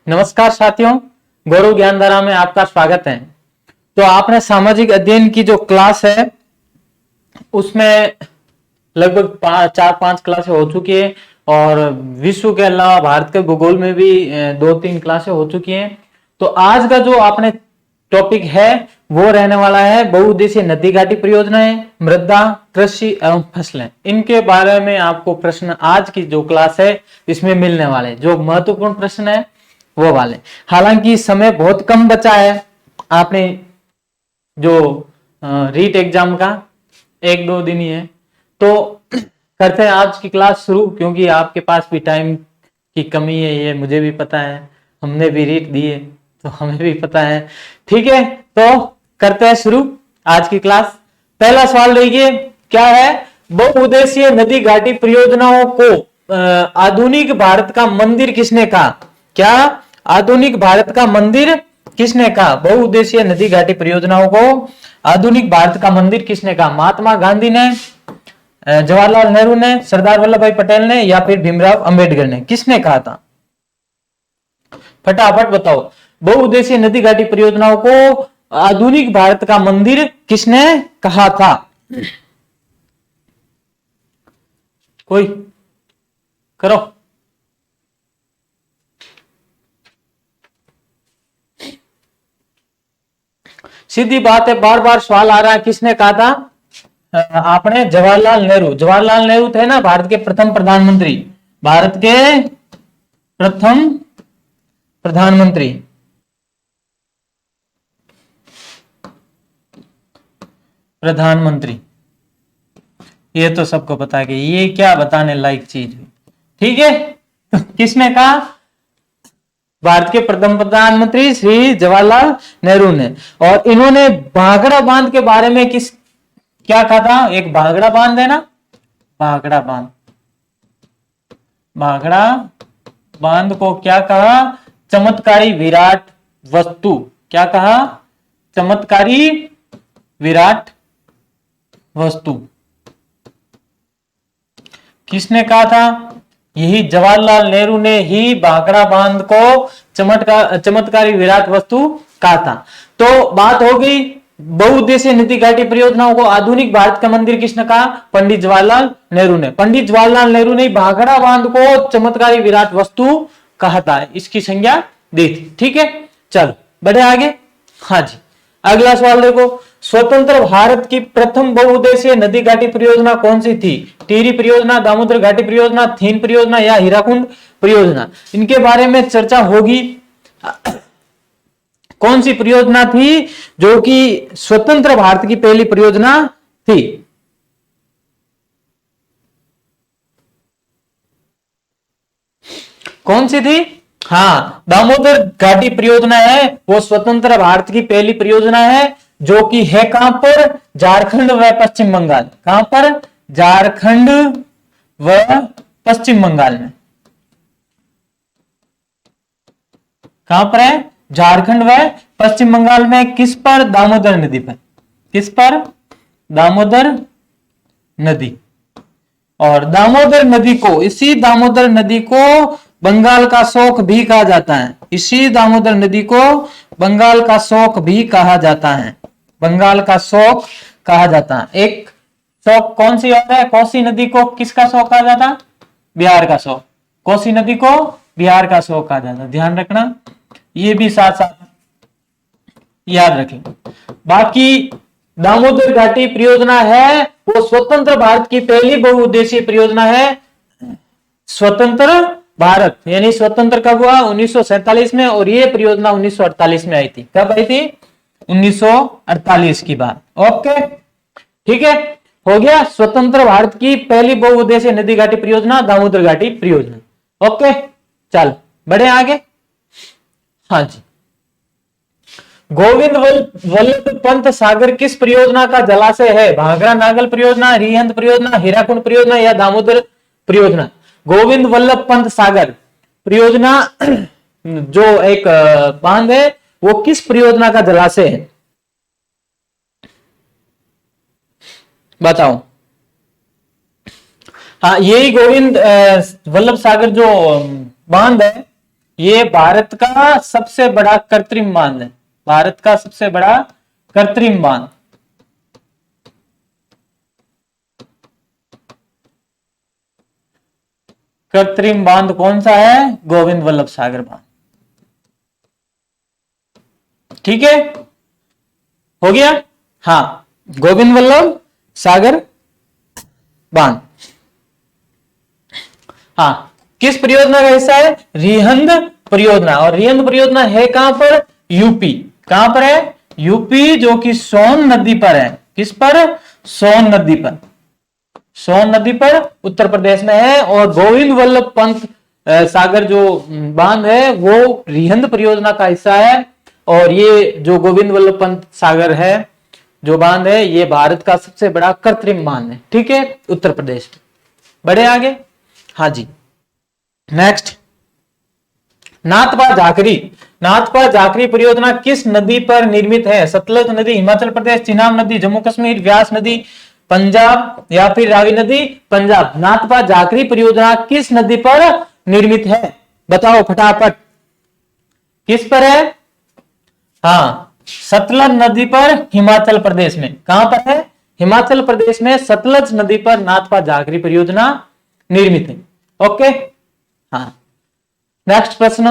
नमस्कार साथियों, गौरव ज्ञानधारा में आपका स्वागत है। तो आपने सामाजिक अध्ययन की जो क्लास है उसमें लगभग 4-5 क्लासें हो चुकी है और विश्व के अलावा भारत के भूगोल में भी 2-3 क्लासें हो चुकी हैं। तो आज का जो आपने टॉपिक है वो रहने वाला है बहुउद्देशीय नदी घाटी परियोजनाएं, मृदा, कृषि एवं फसलें। इनके बारे में आपको प्रश्न आज की जो क्लास है इसमें मिलने वाले, जो महत्वपूर्ण प्रश्न है वो वाले। हालांकि समय बहुत कम बचा है, आपने जो रीट एग्जाम का 1-2 दिन ही है, तो करते हैं आज की क्लास शुरू, क्योंकि आपके पास भी टाइम की कमी है, ये मुझे भी पता है, हमने भी रीट दी है तो हमें भी पता है। ठीक है, तो करते हैं शुरू आज की क्लास। पहला सवाल देखिए, क्या है? बहुउद्देशीय नदी घाटी परियोजनाओं को आधुनिक भारत का मंदिर किसने कहा? क्या आधुनिक भारत का मंदिर किसने कहा? बहुउद्देशीय नदी घाटी परियोजनाओं को आधुनिक भारत का मंदिर किसने कहा? महात्मा गांधी ने, जवाहरलाल नेहरू ने, सरदार वल्लभ भाई पटेल ने, या फिर भीमराव अंबेडकर ने? किसने कहा था? फटाफट बताओ। बहुउद्देशीय नदी घाटी परियोजनाओं को आधुनिक भारत का मंदिर किसने कहा था? कोई करो। सीधी बात है, बार बार सवाल आ रहा है, किसने कहा था? आपने जवाहरलाल नेहरू। जवाहरलाल नेहरू थे ना भारत के प्रथम प्रधानमंत्री, भारत के प्रथम प्रधानमंत्री। प्रधानमंत्री ये तो सबको पता है कि ये क्या बताने लायक चीज है। ठीक है, तो किसने कहा? भारत के प्रथम प्रधानमंत्री श्री जवाहरलाल नेहरू ने। और इन्होंने भाखड़ा बांध के बारे में क्या कहा था? एक भाखड़ा बांध है ना, भाखड़ा बांध, भाखड़ा बांध को क्या कहा? चमत्कारी विराट वस्तु। क्या कहा? चमत्कारी विराट वस्तु। किसने कहा था? यही जवाहरलाल नेहरू ने ही भाखड़ा बांध को चमत्कारी विराट वस्तु कहा था। तो बात हो गई, बहुउद्देशीय नदी घाटी परियोजनाओं को आधुनिक भारत का मंदिर किसने कहा? पंडित जवाहरलाल नेहरू ने। पंडित जवाहरलाल नेहरू ने भाखड़ा बांध को चमत्कारी विराट वस्तु कहा था, इसकी संज्ञा दी थी। ठीक है, चलो बढ़े आगे। हाँ जी, अगला सवाल देखो, स्वतंत्र भारत की प्रथम बहुउद्देशीय नदी घाटी परियोजना कौन सी थी? टिहरी परियोजना, दामोदर घाटी परियोजना, थीन परियोजना या हीराकुंड परियोजना? इनके बारे में चर्चा होगी। कौन सी परियोजना थी जो कि स्वतंत्र भारत की पहली परियोजना थी? कौन सी थी? हाँ, दामोदर घाटी परियोजना है, वो स्वतंत्र भारत की पहली परियोजना है, जो कि है कहां पर? झारखंड व पश्चिम बंगाल। कहां पर? झारखंड व पश्चिम बंगाल में। कहां पर है? झारखंड व पश्चिम बंगाल में। किस पर? दामोदर नदी पर। किस पर? दामोदर नदी। और दामोदर नदी को, इसी दामोदर नदी को बंगाल का शोक भी कहा जाता है। इसी दामोदर नदी को बंगाल का शोक भी कहा जाता है। बंगाल का शोक कहा जाता है। एक शोक कौन सी होता है? कोसी नदी को किसका शोक कहा जाता? बिहार का शोक। कोसी नदी को बिहार का शोक कहा जाता है, ध्यान रखना, ये भी साथ साथ याद रखें। बाकी दामोदर घाटी परियोजना है वो स्वतंत्र भारत की पहली बहुउद्देशीय परियोजना है। स्वतंत्र भारत यानी स्वतंत्र कब हुआ? 1947 में, और ये परियोजना 1948 में आई थी। कब आई थी? 1948 की बात। ओके, ठीक है, हो गया। स्वतंत्र भारत की पहली बहुउद्देशीय नदी घाटी परियोजना दामोदर घाटी परियोजना। ओके, चल बढ़े आगे। हाँ जी, गोविंद वल्लभ पंत सागर किस परियोजना का जलाशय है? भाखड़ा नागल परियोजना, रिहंद परियोजना, हीराकुंड परियोजना या दामोदर परियोजना? गोविंद वल्लभ पंत सागर परियोजना जो एक बांध है वो किस परियोजना का जलाशय है? बताओ। हाँ, यही गोविंद वल्लभ सागर जो बांध है ये भारत का सबसे बड़ा कृत्रिम बांध है, भारत का सबसे बड़ा कृत्रिम बांध। कृत्रिम बांध कौन सा है? गोविंद वल्लभ सागर बांध। ठीक है, हो गया। हाँ, गोविंद वल्लभ सागर बांध। हाँ, किस परियोजना का हिस्सा है? रिहंद परियोजना। और रिहंद परियोजना है कहां पर? यूपी। कहां पर है? यूपी, जो कि सोन नदी पर है। किस पर? सोन नदी पर। सोन नदी पर उत्तर प्रदेश में है। और गोविंद वल्लभ पंत सागर जो बांध है वो रिहंद परियोजना का हिस्सा है। और ये जो गोविंद वल्लभ पंत सागर है जो बांध है, ये भारत का सबसे बड़ा कृत्रिम बांध है। ठीक है, उत्तर प्रदेश में। बढ़े आगे। हाँ जी, नेक्स्ट, नाथपा झाकरी। नाथपा झाकरी परियोजना किस नदी पर निर्मित है? सतलज नदी, हिमाचल प्रदेश, चिनाब नदी, जम्मू कश्मीर, व्यास नदी, पंजाब, या फिर रावी नदी, पंजाब। नाथपा झाकरी परियोजना किस नदी पर निर्मित है? बताओ फटाफट, किस पर है? हाँ, सतलज नदी पर, हिमाचल प्रदेश में। कहां पर है? हिमाचल प्रदेश में सतलज नदी पर नाथपा झाकरी परियोजना निर्मित है। ओके, हाँ, नेक्स्ट प्रश्न।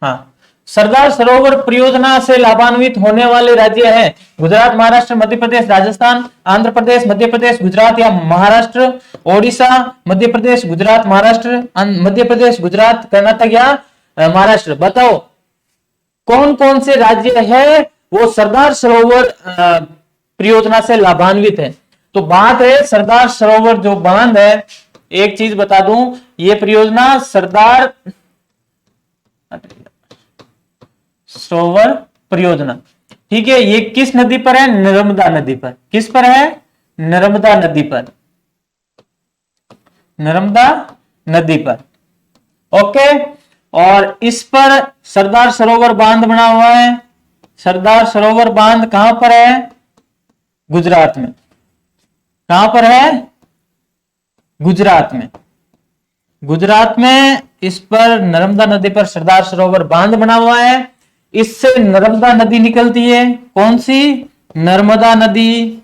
हाँ, सरदार सरोवर परियोजना से लाभान्वित होने वाले राज्य हैं गुजरात, महाराष्ट्र, मध्य प्रदेश, राजस्थान, आंध्र प्रदेश, मध्य प्रदेश, गुजरात या महाराष्ट्र, ओडिशा, मध्य प्रदेश, गुजरात, महाराष्ट्र, मध्य प्रदेश, गुजरात, कर्नाटक या महाराष्ट्र। बताओ कौन कौन से राज्य है वो सरदार सरोवर परियोजना से लाभान्वित है? तो बात है सरदार सरोवर जो बांध है, एक चीज बता दूं, ये परियोजना सरदार सरोवर परियोजना, ठीक है, ये किस नदी पर है? नर्मदा नदी पर। किस पर है? नर्मदा नदी पर। नर्मदा नदी पर। ओके, और इस पर सरदार सरोवर बांध बना हुआ है। सरदार सरोवर बांध कहां पर है? गुजरात में। कहां पर है? गुजरात में। गुजरात में इस पर नर्मदा नदी पर सरदार सरोवर बांध बना हुआ है। इससे नर्मदा नदी निकलती है। कौन सी? नर्मदा नदी।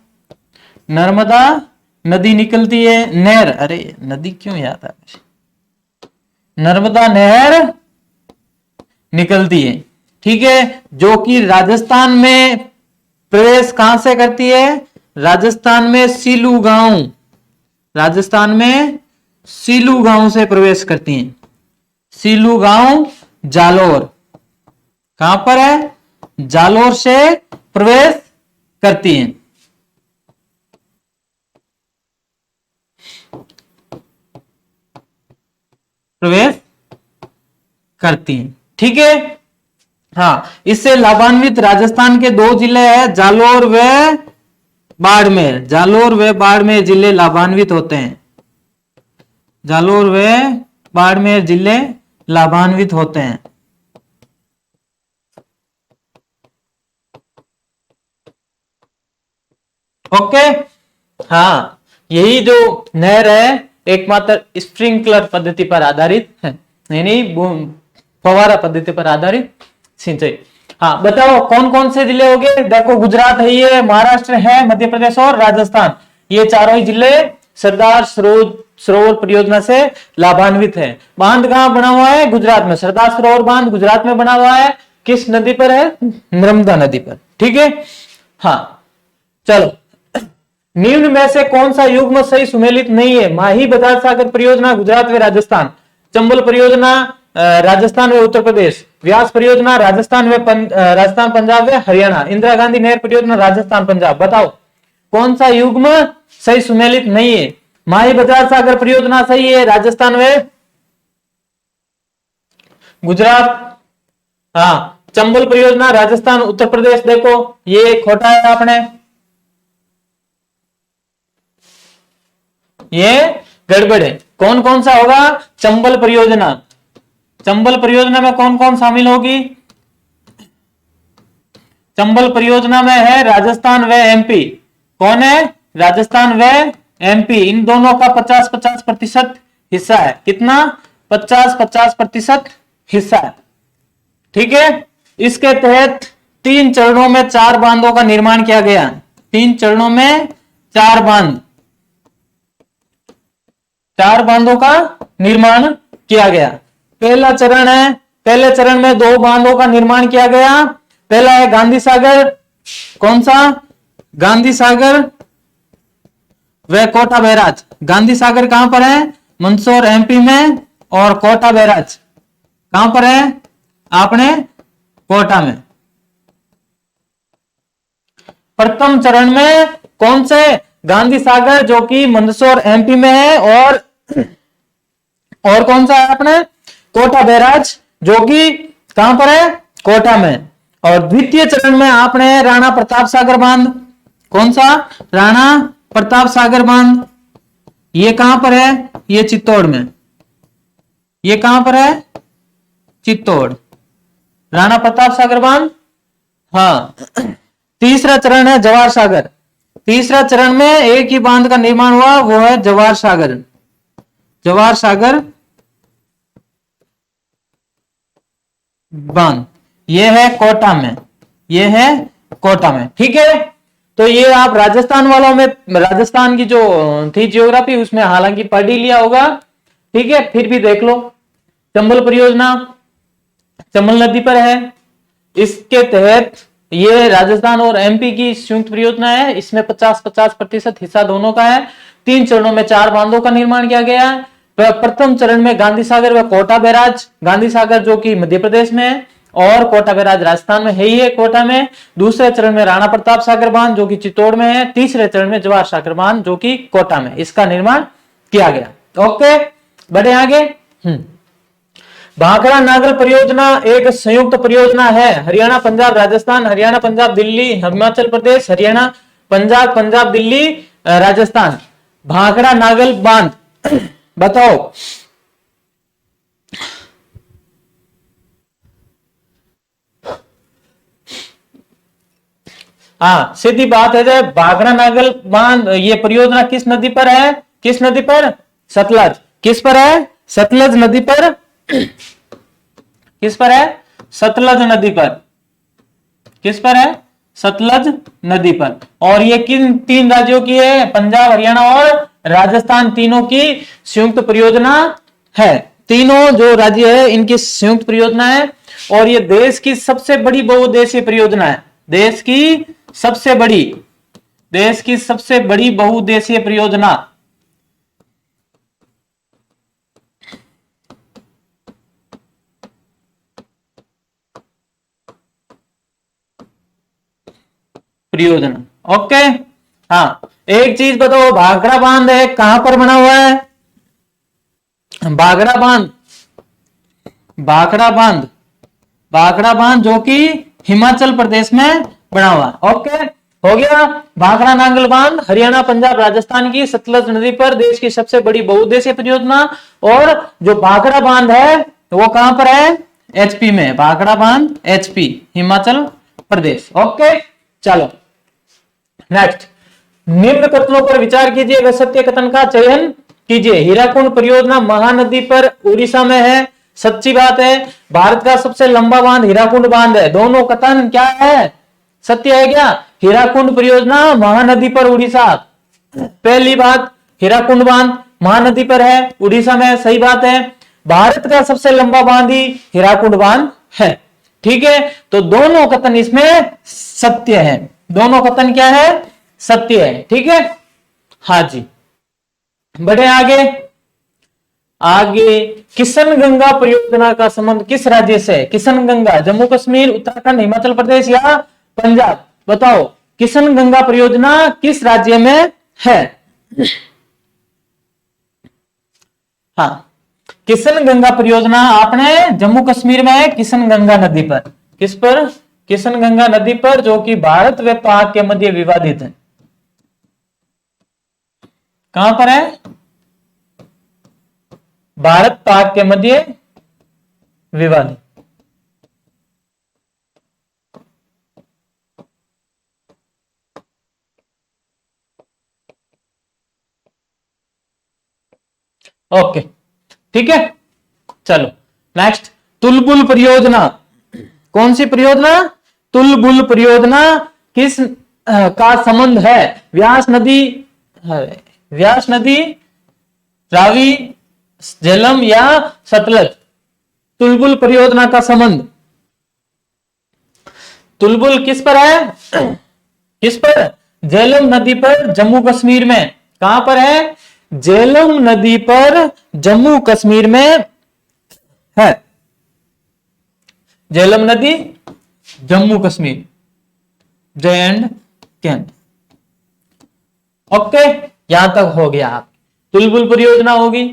नर्मदा नदी निकलती है। नहर, अरे नदी क्यों याद आ गई? नर्मदा नहर निकलती है, ठीक है, जो कि राजस्थान में प्रवेश कहां से करती है? राजस्थान में सीलू गांव। राजस्थान में सीलू गांव से प्रवेश करती हैं। सीलू गांव, जालोर। कहां पर है? जालोर से प्रवेश करती हैं। प्रवेश करती हैं, ठीक है। हाँ, इससे लाभान्वित राजस्थान के दो जिले हैं, जालोर व बाड़मेर। जालोर व बाड़मेर जिले लाभान्वित होते हैं। जालोर व बाड़मेर जिले लाभान्वित होते हैं। ओके, हाँ, यही जो नहर है एकमात्र स्प्रिंकलर पद्धति पर आधारित है, नहीं फवारा पद्धति पर आधारित सिंचाई। हाँ, बताओ कौन कौन से जिले हो गए? देखो, गुजरात है, ये महाराष्ट्र है, मध्य प्रदेश और राजस्थान, ये चारों ही जिले सरदार सरोवर परियोजना से लाभान्वित है। बांध कहां बना हुआ है? गुजरात में। सरदार सरोवर बांध गुजरात में बना हुआ है। किस नदी पर है? नर्मदा नदी पर, ठीक है। हाँ, चलो, निम्न में से कौन सा युग्म सही सुमेलित नहीं है? माही बजाज सागर परियोजना गुजरात व राजस्थान, चंबल परियोजना राजस्थान व उत्तर प्रदेश, व्यास परियोजना राजस्थान पंजाब व हरियाणा, इंदिरा गांधी नहर परियोजना राजस्थान पंजाब। बताओ कौन सा युग्म सही सुमेलित नहीं है? माही बजाज सागर परियोजना सही है, राजस्थान व गुजरात। हाँ, चंबल परियोजना राजस्थान उत्तर प्रदेश। देखो ये खोटा है आपने, ये गड़बड़ है। कौन कौन सा होगा? चंबल परियोजना। चंबल परियोजना में कौन कौन शामिल होगी? चंबल परियोजना में है राजस्थान व एमपी। कौन है? राजस्थान व एमपी, इन दोनों का 50-50% हिस्सा है। कितना? 50-50% हिस्सा है। ठीक है। इसके तहत 3 चरणों में 4 बांधों का निर्माण किया गया। 3 चरणों में 4 बांध, 4 बांधों का निर्माण किया गया। पहला चरण है, पहले चरण में 2 बांधों का निर्माण किया गया। पहला है गांधी सागर, कौन सा? गांधी सागर व कोटा बैराज। गांधी सागर कहां पर है? मंदसौर एमपी में। और कोटा बैराज कहां पर है? आपने कोटा में। प्रथम चरण में कौन से? गांधी सागर जो कि मंदसौर एमपी में है, और कौन सा है अपने? कोटा बैराज जो कि कहां पर है? कोटा में। और द्वितीय चरण में आपने राणा प्रताप सागर बांध, कौन सा? राणा प्रताप सागर बांध। ये कहां पर है? ये चित्तौड़ में। ये कहां पर है? चित्तौड़। राणा प्रताप सागर बांध। हाँ। तीसरा चरण है जवाहर सागर। तीसरा चरण में एक ही बांध का निर्माण हुआ, वो है जवाहर सागर। जवाहर सागर बांध, ये है कोटा में। ये है कोटा में। ठीक है। तो ये आप राजस्थान वालों में, राजस्थान की जो थी जियोग्राफी, उसमें हालांकि पढ़ ही लिया होगा। ठीक है, फिर भी देख लो। चंबल परियोजना चंबल नदी पर है। इसके तहत ये राजस्थान और एमपी की संयुक्त परियोजना है। इसमें 50-50% हिस्सा दोनों का है। 3 चरणों में 4 बांधों का निर्माण किया गया है। प्रथम चरण में गांधी सागर व कोटा बैराज, गांधी सागर जो कि मध्य प्रदेश में है और कोटा बैराज राजस्थान में है ही है, कोटा में। दूसरे चरण में राणा प्रताप सागर बांध जो कि चित्तौड़ में है। तीसरे चरण में जवाहर सागर बांध जो कि कोटा में, इसका निर्माण किया गया। ओके, बढ़े आगे। भाखड़ा नागल परियोजना एक संयुक्त परियोजना है। हरियाणा पंजाब राजस्थान, हरियाणा पंजाब दिल्ली, हिमाचल प्रदेश, हरियाणा पंजाब, पंजाब दिल्ली, राजस्थान। भाखड़ा नागल बांध बताओ। हाँ, सीधी बात है। भाखड़ा नागल बांध ये परियोजना किस नदी पर है? किस नदी पर? सतलज। किस पर है? सतलज नदी पर। किस पर है? सतलज नदी पर। किस पर है? सतलज नदी पर। और ये किन 3 राज्यों की है? पंजाब, हरियाणा और राजस्थान, तीनों की संयुक्त परियोजना है। तीनों जो राज्य है इनकी संयुक्त परियोजना है। और ये देश की सबसे बड़ी बहुउद्देशीय परियोजना है। देश की सबसे बड़ी बहुउद्देशीय परियोजना। परियोजना। ओके। हाँ, एक चीज बताओ, भाखड़ा बांध है कहां पर बना हुआ है? भाखड़ा बांध, भाखड़ा बांध, भाखड़ा बांध जो कि हिमाचल प्रदेश में बना हुआ है। ओके, हो गया। भाखड़ा नांगल बांध हरियाणा पंजाब राजस्थान की सतलज नदी पर देश की सबसे बड़ी बहुउद्देशीय परियोजना। और जो भाखड़ा बांध है वो कहां पर है? एचपी में। भाखड़ा बांध एचपी, हिमाचल प्रदेश। ओके, चलो नेक्स्ट। निम्न कथनों पर विचार कीजिए व सत्य कथन का चयन कीजिए। हीराकुंड परियोजना महानदी पर उड़ीसा में है, सच्ची बात है। भारत का सबसे लंबा बांध हीराकुंड बांध है। दोनों कथन क्या है? सत्य है क्या? हीराकुंड परियोजना महानदी पर उड़ीसा, पहली बात। हीराकुंड बांध महानदी पर है, उड़ीसा में, सही बात है। भारत का सबसे लंबा बांध ही हीराकुंड बांध है। ठीक है, तो दोनों कथन इसमें सत्य है। दोनों कथन क्या है? सत्य है। ठीक है, हाँ जी। बढ़े आगे। आगे किशन गंगा परियोजना का संबंध किस राज्य से है? किशन गंगा जम्मू कश्मीर, उत्तराखंड, हिमाचल प्रदेश या पंजाब? बताओ, किशन गंगा परियोजना किस राज्य में है? हाँ, किशन गंगा परियोजना आपने जम्मू कश्मीर में है, किशन गंगा नदी पर। किस पर? किशन गंगा नदी पर जो कि भारत व पाक के मध्य विवादित है। कहां पर है? भारत पाक के मध्य विवादित। ओके, ठीक है, चलो नेक्स्ट, तुलबुल परियोजना। कौन सी परियोजना? तुलबुल परियोजना किस का संबंध है? व्यास नदी, रावी, झेलम या सतलज? तुलबुल परियोजना का संबंध, तुलबुल किस पर है? किस पर? झेलम नदी पर, जम्मू कश्मीर में। कहां पर है? झेलम नदी पर, जम्मू कश्मीर में है। झेलम नदी, जम्मू कश्मीर, J&K। ओके, यहां तक हो गया। आप तुलबुल परियोजना होगी।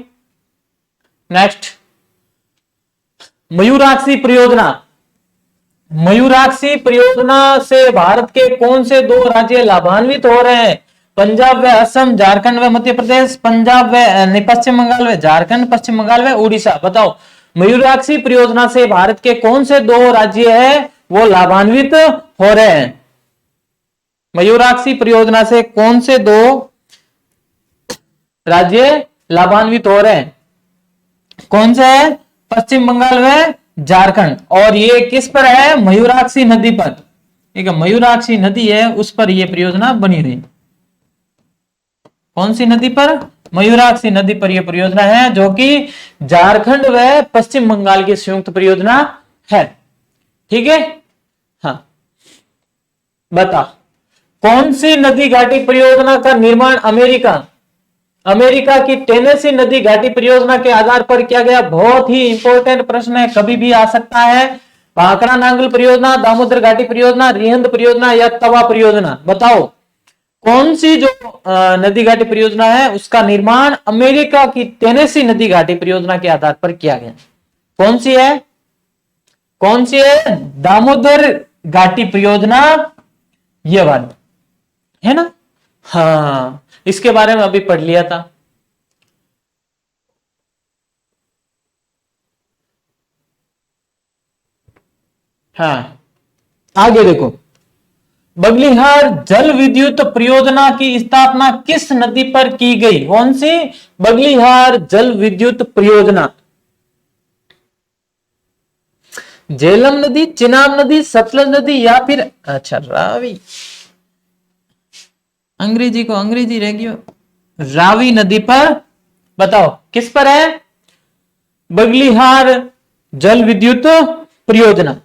नेक्स्ट, मयूराक्षी परियोजना। मयूराक्षी परियोजना से भारत के कौन से 2 राज्य लाभान्वित हो रहे हैं? पंजाब व असम, झारखंड व मध्य प्रदेश, पंजाब व पश्चिम बंगाल व झारखंड, पश्चिम बंगाल व उड़ीसा। बताओ, मयूराक्षी परियोजना से भारत के कौन से 2 राज्य है वो लाभान्वित हो रहे हैं? मयूराक्षी परियोजना से कौन से 2 राज्य लाभान्वित हो रहे हैं? कौन से है? पश्चिम बंगाल व झारखंड। और ये किस पर है? मयूराक्षी नदी पर। ठीक है, मयूराक्षी नदी है उस पर यह परियोजना बनी रही। कौन सी नदी पर? मयूराक्षी नदी पर यह परियोजना है, जो कि झारखंड व पश्चिम बंगाल की संयुक्त परियोजना है। ठीक है, हाँ बता, कौन सी नदी घाटी परियोजना का निर्माण अमेरिका की टेनेसी नदी घाटी परियोजना के आधार पर किया गया? बहुत ही इंपॉर्टेंट प्रश्न है, कभी भी आ सकता है। भाखड़ा नांगल परियोजना, दामोदर घाटी परियोजना, रिहंद परियोजना या तवा परियोजना? बताओ, कौन सी जो नदी घाटी परियोजना है उसका निर्माण अमेरिका की टेनेसी नदी घाटी परियोजना के आधार पर किया गया? कौन सी है? कौन सी है? दामोदर घाटी परियोजना, ये वाली है ना? हाँ, इसके बारे में अभी पढ़ लिया था। हाँ, आगे देखो, बगलिहार जल विद्युत परियोजना की स्थापना किस नदी पर की गई? कौन सी? बगलिहार जल विद्युत परियोजना। झेलम नदी, चिनाब नदी, सतलज नदी या फिर अच्छा रावी, अंग्रेजी को अंग्रेजी रह गई, रावी नदी पर। बताओ किस पर है? बगलिहार जल विद्युत परियोजना।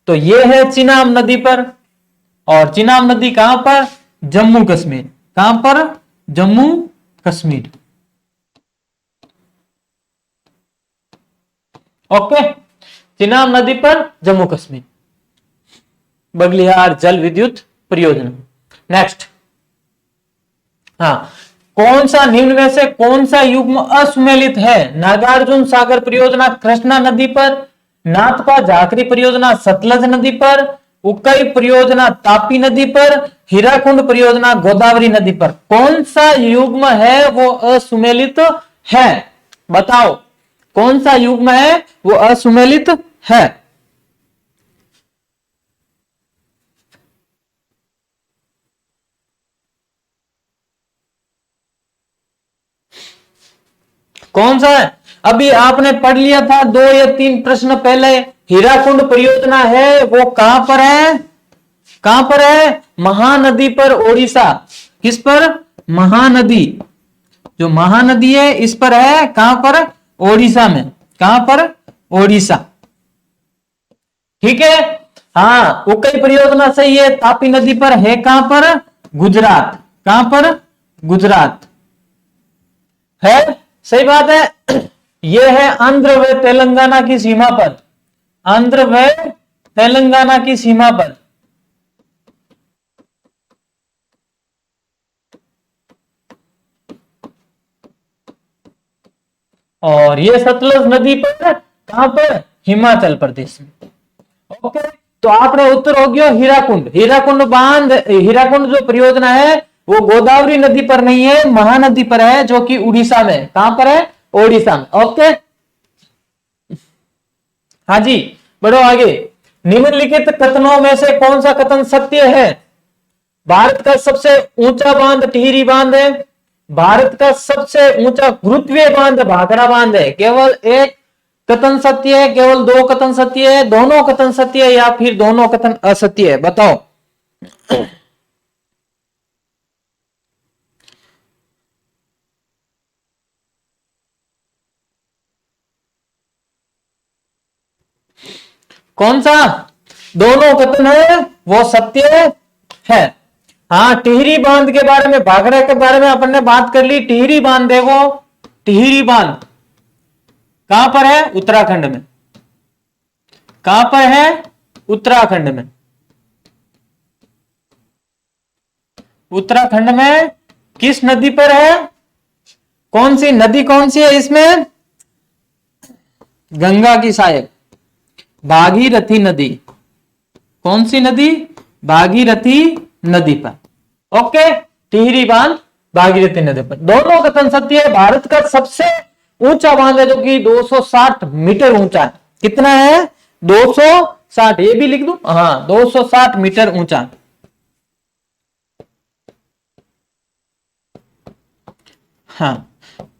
तो यह है चिनाब नदी पर। और चिनाब नदी कहां पर? जम्मू कश्मीर। कहां पर? जम्मू कश्मीर। ओके, चिनाब नदी पर, जम्मू कश्मीर, बगलिहार जल विद्युत परियोजना। नेक्स्ट, हाँ, कौन सा निम्न में से कौन सा युग्म असुमेलित है? नागार्जुन सागर परियोजना कृष्णा नदी पर, नाथपा झाकरी परियोजना सतलज नदी पर, उक्कई परियोजना तापी नदी पर, हीराकुंड परियोजना गोदावरी नदी पर? कौन सा युग्म है वो असुमेलित है? बताओ, कौन सा युग्म है वो असुमेलित है? कौन सा है? अभी आपने पढ़ लिया था 2 या 3 प्रश्न पहले। हीराकुंड परियोजना है वो कहां पर है? कहां पर है? महानदी पर, ओडिशा। किस पर? महानदी, जो महानदी है इस पर है। कहां पर? ओडिशा में। कहां पर? ओडिशा। ठीक है, हाँ, उक्कई परियोजना सही है, तापी नदी पर है। कहां पर? गुजरात। कहां पर? गुजरात है, सही बात है। यह है आंध्र व तेलंगाना की सीमा पर। आंध्र व तेलंगाना की सीमा पर। और ये सतलज नदी पर, कहां पर? हिमाचल प्रदेश में। ओके, तो आपने उत्तर हो गया हीराकुंड। हीराकुंड बांध, हीराकुंड जो परियोजना है वो गोदावरी नदी पर नहीं है, महानदी पर है, जो कि उड़ीसा में। कहां पर है? ओडिशा में। ओके, हाँ जी, बढ़ो आगे। निम्नलिखित कथनों में से कौन सा कथन सत्य है? भारत का सबसे ऊंचा बांध टिहरी बांध है, भारत का सबसे ऊंचा गुरुत्वीय बांध भाखड़ा बांध है? केवल एक कथन सत्य है, केवल दो कथन सत्य है, दोनों कथन सत्य है, या फिर दोनों कथन असत्य है? बताओ। कौन सा दोनों कथन है वो सत्य है? हाँ, टिहरी बांध के बारे में, भाखड़ा के बारे में अपन ने बात कर ली। टिहरी बांध देखो, टिहरी बांध कहां पर है? उत्तराखंड में। कहां पर है? उत्तराखंड में। उत्तराखंड में किस नदी पर है? कौन सी नदी, कौन सी है इसमें? गंगा की सहायक भागीरथी नदी। कौन सी नदी? भागीरथी नदी पर। ओके, टिहरी बांध भागीरथी नदी पर। दोनों कथन सत्य है। भारत का सबसे ऊंचा बांध है जो कि 260 मीटर ऊंचा है। कितना है? 260। ये भी लिख दूं? हाँ, 260 मीटर ऊंचा। हाँ,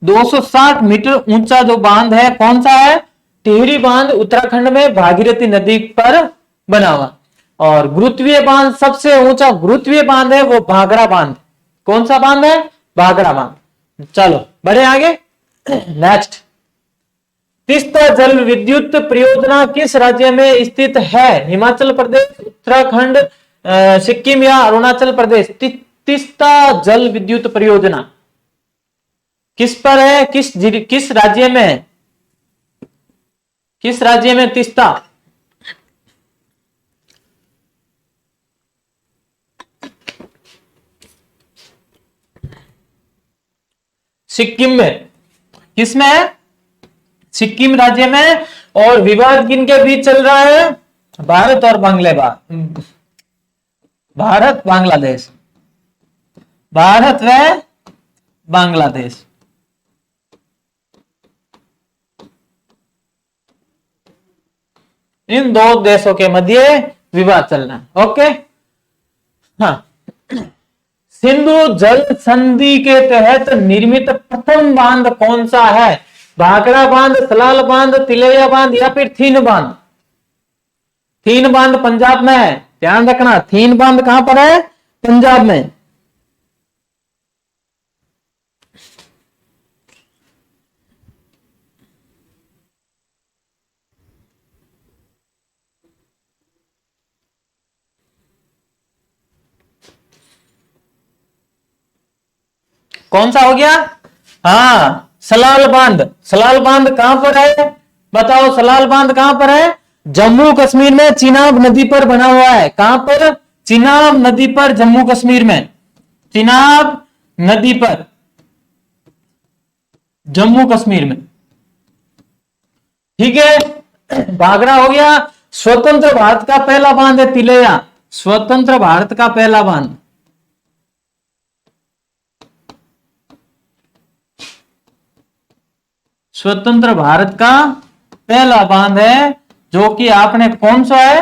260 मीटर ऊंचा जो बांध है, कौन सा है? टिहरी बांध, उत्तराखंड में भागीरथी नदी पर बना हुआ। और गुरुत्वीय बांध, सबसे ऊंचा गुरुत्वीय बांध है वो भाखड़ा बांध। कौन सा बांध है? भाखड़ा बांध। चलो बढ़े आगे। नेक्स्ट, तीस्ता जल विद्युत परियोजना किस राज्य में स्थित है? हिमाचल प्रदेश, उत्तराखंड, सिक्किम या अरुणाचल प्रदेश? तीस्ता जल विद्युत परियोजना किस पर है? किस राज्य में है? किस राज्य में तीस्ता? सिक्किम में। किसमें है? सिक्किम राज्य में। और विवाद किनके बीच चल रहा है? भारत और बांग्लादेश। भारत बांग्लादेश, भारत व बांग्लादेश। इन दो देशों के मध्य विवाद चल रहा है। ओके, हाँ। सिंधु जल संधि के तहत निर्मित प्रथम बांध कौन सा है? भाखड़ा बांध, सलाल बांध, तिलैया बांध या फिर थीन बांध? थीन बांध पंजाब में है, ध्यान रखना। थीन बांध कहां पर है? पंजाब में। कौन सा हो गया? हाँ, सलाल बांध। सलाल बांध कहां पर है? बताओ, सलाल बांध कहां पर है? जम्मू कश्मीर में चिनाब नदी पर बना हुआ है। कहां पर? चिनाब नदी पर, जम्मू कश्मीर में। चिनाब नदी पर, जम्मू कश्मीर में। ठीक है, भाखड़ा हो गया। स्वतंत्र भारत का पहला बांध है तिलैया। स्वतंत्र भारत का पहला बांध, स्वतंत्र भारत का पहला बांध है जो कि आपने, कौन सा है?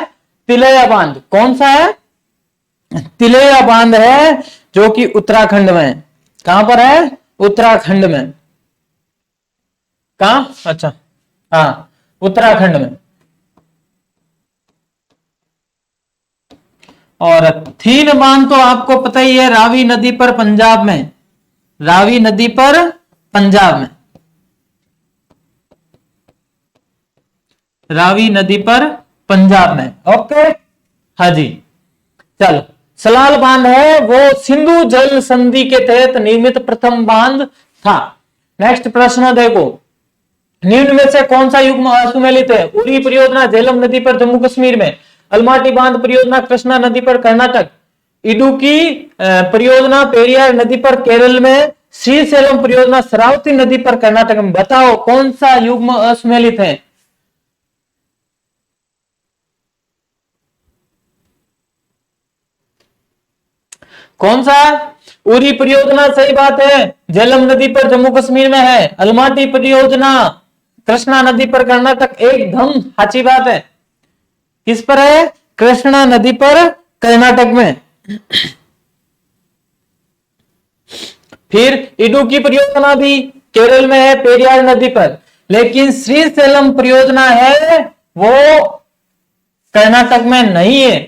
तिलैया बांध। कौन सा है? तिलैया बांध है जो कि उत्तराखंड में। कहां पर है? उत्तराखंड में। कहां? अच्छा, हाँ, उत्तराखंड में। और थीन बांध तो आपको पता ही है, रावी नदी पर, पंजाब में। रावी नदी पर, पंजाब में। रावी नदी पर, पंजाब में। ओके, हाँ जी। चलो, सलाल बांध है वो सिंधु जल संधि के तहत निर्मित प्रथम बांध था। नेक्स्ट प्रश्न देखो, निम्न में से कौन सा युग्म असुमेलित है? उरी परियोजना झेलम नदी पर, जम्मू कश्मीर में। अलमाटी बांध परियोजना कृष्णा नदी पर, कर्नाटक। इडुकी परियोजना पेरियार नदी पर, केरल में। श्रीशैलम परियोजना शरावती नदी पर, कर्नाटक में। बताओ कौन सा युग्म असुमेलित है? कौन सा? उरी परियोजना सही बात है, झेलम नदी पर, जम्मू कश्मीर में है। अलमाटी परियोजना कृष्णा नदी पर, कर्नाटक। एकदम अच्छी बात है। किस पर है? कृष्णा नदी पर, कर्नाटक में। फिर इडुक्की परियोजना भी केरल में है, पेरियार नदी पर। लेकिन श्रीशैलम परियोजना है वो कर्नाटक में नहीं है।